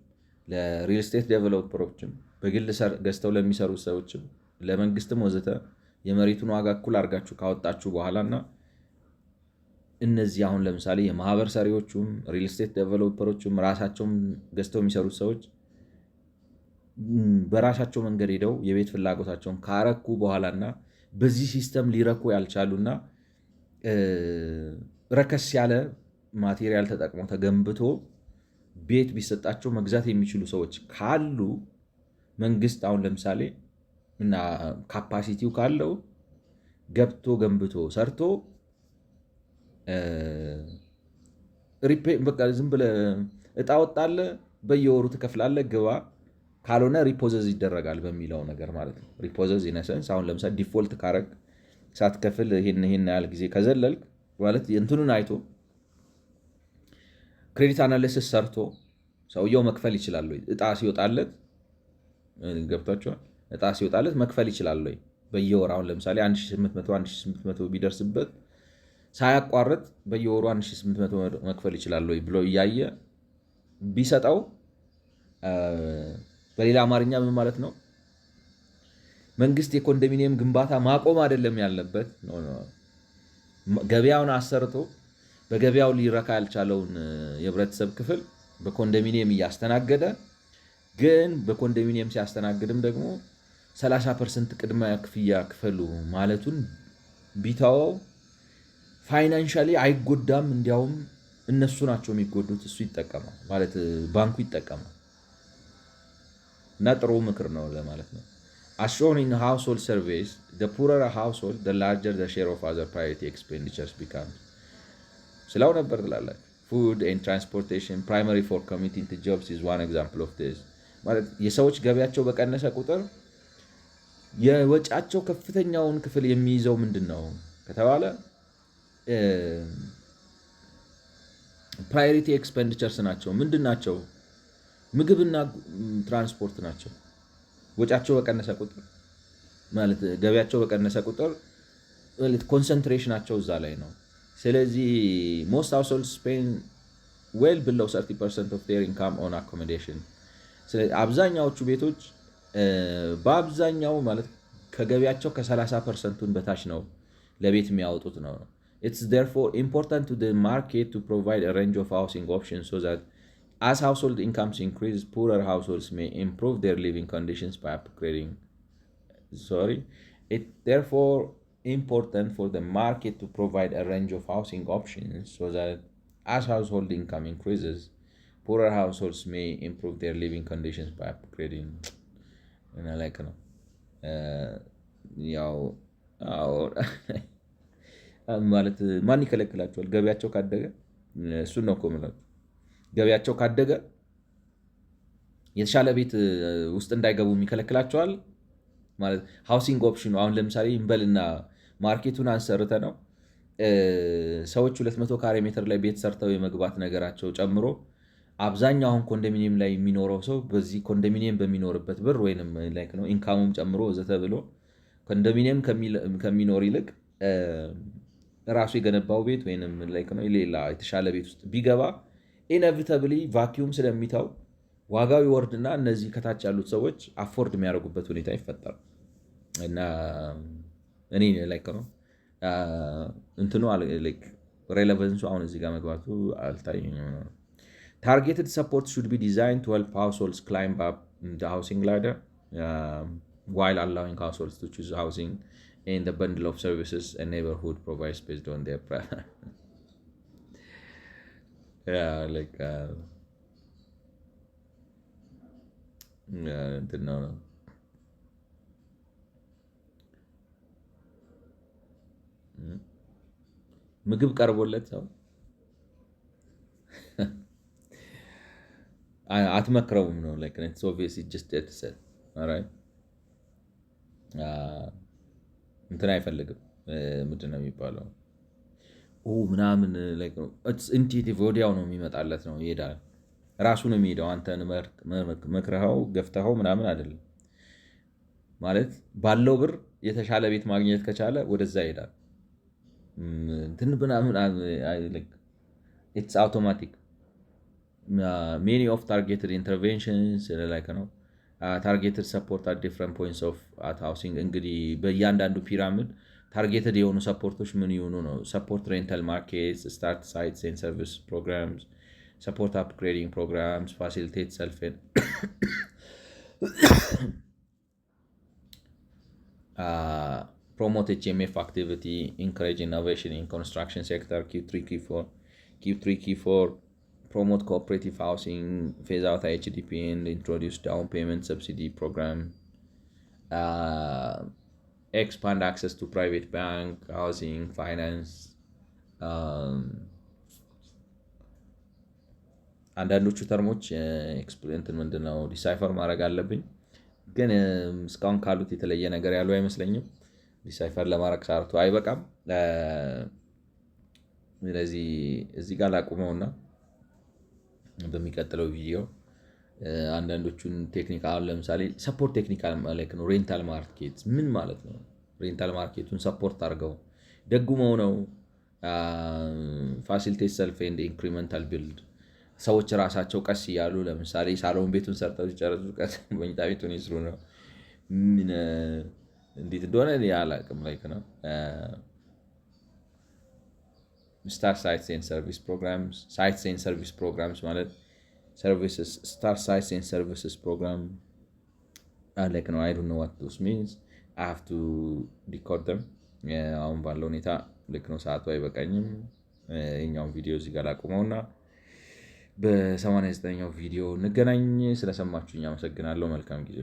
ለሪል ስቴት ዴቨሎፐሮችም በግል ገዝተው ለሚሰሩ ሰዎችም ለመንግስትም ወዘተ የመሬቱን ዋጋ እኩል አድርጋችሁ ካወጣችሁ በኋላና እነዚህ አሁን ለምሳሌ የማህበር ሰሪዎችም ሪል ስቴት ዴቨሎፐሮችም ራሳቸውም ገዝተው የሚሰሩት ሰዎች በራሳቸው መንገድ ሄደው የቤት ፍላጎታቸውን ካረኩ በኋላና በዚህ ሲስተም ሊረኩ ያልቻሉና ረከስ ያለ ማቴሪያል ተጠቅመው ተገንብቶ ቤት ቢሰጣቸው መግዛት የሚችሉ ሰዎች ካሉ መንግስት አሁን ለምሳሌ እና ካፓሲቲው ካለው ገብቶ ገንብቶ ሰርቶ በቃ ዝም ብለህ እጣ ወጣለ በየወሩ ትከፍላለህ ግባ ካልሆነ ሪፖዘዝ ይደረጋል በሚለው ነገር ማለት ነው። ሪፖዘዝ ኢነሰንስ አሁን ለምሳሌ ዲፎልት ካረግ ሳትከፍል ይሄን ያህል ጊዜ ከዘለልክ ማለት እንትኑን አይቶ ክሬዲት አናሊሲስ ሰርቶ ሰውየው መክፈል ይችላል ወይ እጣ ሲወጣለት ገብቷቸዋል። እጣ ሲወጣለት መክፈል ይችላል ወይ በየወሩ አሁን ለምሳሌ 1800 ቢደርስበት ሳያቋርጥ በየወሩ 1800 መክፈል ይችላል ወይ ብሎ እያየ ቢሰጠው በሌላ አማርኛ ምን ማለት ነው? መንግስት የኮንዶሚኒየም ግንባታ ማቆም አይደለም ያለበት ነው። ገበያውን አሰርቶ በገበያው ሊረካ ያልቻለውን የህብረተሰብ ክፍል በኮንዶሚኒየም እያስተናገደ ግን በኮንዶሚኒየም ሲያስተናግድም ደግሞ 30% ቅድመ ክፍያ ክፈሉ ማለቱን ቢተወው ፋይናንሻሊ አይጎዳም። እንዲያውም እነሱ ናቸው የሚጎዱት፣ እሱ ይጠቀማል ማለት ባንኩ ይጠቀማል። እና ጥሩ ምክር ነው ለማለት ነው። As shown in household surveys, the poorer a household, the larger the share of other priority expenditures becomes. ስላው ነበር ትላላችሁ። Food and transportation, primary for commuting to jobs is one example of this. ማለት የሰዎች ገቢያቸው በቀነሰ ቁጥር የወጫቸው ከፍተኛውን ክፍል የሚይዘው ምንድን ነው ከተባለ ፕራዮሪቲ ኤክስፔንዲቸርስ ናቸው። ምንድን ናቸው? ምግብና ትራንስፖርት ናቸው። ወጫቸው በቀነሰ ቁጥር ማለት ገቢያቸው በቀነሰ ቁጥር ኮንሰንትሬሽናቸው እዛ ላይ ነው። ስለዚህ most households spend well below 30% of their income on accommodation። ስለዚህ አብዛኛዎቹ ቤቶች በአብዛኛው ማለት ከገቢያቸው ከ30%ን በታች ነው ለቤት የሚያወጡት ነው። It's therefore important to the market to provide a range of housing options so that as household incomes increase, poorer households may improve their living conditions by upgrading. It's therefore important for the market to provide a range of housing options so that as household income increases, poorer households may improve their living conditions by upgrading. And I like it. ማለት ማን ይከለክላቸዋል? ገቢያቸው ካደገ እሱን ነው እኮ የምላቸው። ገቢያቸው ካደገ የተሻለ ቤት ውስጥ እንዳይገቡ የሚከለክላቸዋል ማለት ሃውሲንግ ኦፕሽኑ አሁን ለምሳሌ እንበልና ማርኬቱን አንሰርተ ነው ሰዎች 200 ካሬ ሜትር ላይ ቤት ሰርተው የመግባት ነገራቸው ጨምሮ አብዛኛው አሁን ኮንዶሚኒየም ላይ የሚኖረው ሰው በዚህ ኮንዶሚኒየም በሚኖርበት ብር ወይንም ላይክ ነው ኢንካሙም ጨምሮ ወዘተ ብሎ ኮንዶሚኒየም ከሚኖር ይልቅ ራሱ የገነባው ቤት ወይንም ላይክ ነው ሌላ የተሻለ ቤት ውስጥ ቢገባ ኢነቪታብሊ ቫኪዩም ስለሚታው ዋጋው ይወርድና እነዚህ ከታች ያሉት ሰዎች አፎርድ የሚያደርጉበት ሁኔታ ይፈጠራል። እና እኔ ላይክ ነው እንትኑ ሬሌቨንሱ አሁን እዚህ ጋር መግባቱ አልታየኝም ነው። Targeted support should be designed to help households climb up the housing ladder while allowing households to choose housing in the bundle of services a neighborhood provides based on their preference. Yeah, like no. ምግብ ቀርቦለት ሰው አትመክረውም ነው like it's obvious it just it said all right እንትን አይፈልግም ምንድን ነው የሚባለው ምናምን like it's intuitive ወዲያው ነው የሚመጣለት ነው ይሄዳል ራሱ ነው የሚሄደው አንተን መክረኸው ገፍተኸው ምናምን አይደለም ማለት ባለው ብር የተሻለ ቤት ማግኘት ከቻለ ወደዛ ይሄዳል እንትን ምናምን like it's automatic. Many of targeted interventions like targeted support at different points of at housing እንግዲህ በእያንዳንዱ ፒራሚድ ታርጌትድ የሆኑ ሰፖርቶች ምን ይሆኑ ነው ሰፖርት ሬንታል ማርኬትስ ስታርት ሳይትስ ኤንድ ሰርቪስ ፕሮግራምስ ሰፖርት አፕግሬዲንግ ፕሮግራምስ ፋሲሊቴት ሰልፍ promote HMF activity encourage innovation in construction sector keep 3 key 4 promote cooperative housing, phase out HDP and introduce down payment subsidy program, expand access to private bank, housing, finance. አንዳንዶቹ ተርሞች ኤክስፕሌንትን ምንድነው ዲሳይፈር ማድረግ አለብኝ ግን እስካሁን ካሉት የተለየ ነገር ያለው አይመስለኝም ዲሳይፈር ለማድረግ ሳርቱ አይበቃም ስለዚህ እዚህ ጋር ላቁመውና በሚቀጥለው ቪዲዮ አንዳንዶቹን ቴክኒካል ለምሳሌ ሰፖርት ቴክኒካል ማለት ነው ሬንታል ማርኬት ምን ማለት ነው ሬንታል ማርኬቱን ሰፖርት አድርገው ደግመው ነው ፋሲሊቴት ሰልፍ ኤንድ ኢንክሪመንታል ቢልድ ሰዎች ራሳቸው ቀስ ይያሉ ለምሳሌ ሳሎን ቤቱን ሰርተው ሲጨርሱ ቀስ መኝታ ቤቱን ይስሩ ነው ምን እንዴት እንደሆነ ያላቅም ላይክ ነው Star Sites and Service Programs, Sites and Service Programs ማለት services, Star Sites and Services Program. Like no, I don't know what those means. I have to decode them. አሁን ባለው ሁኔታ ልክ ነው ሰዓቱ አይበቃኝም። የኛውን ቪዲዮ እዚህ ጋር ላቁመውና በ89ኛው ቪዲዮ እንገናኝ። ስለሰማችሁኝ አመሰግናለሁ። መልካም ጊዜ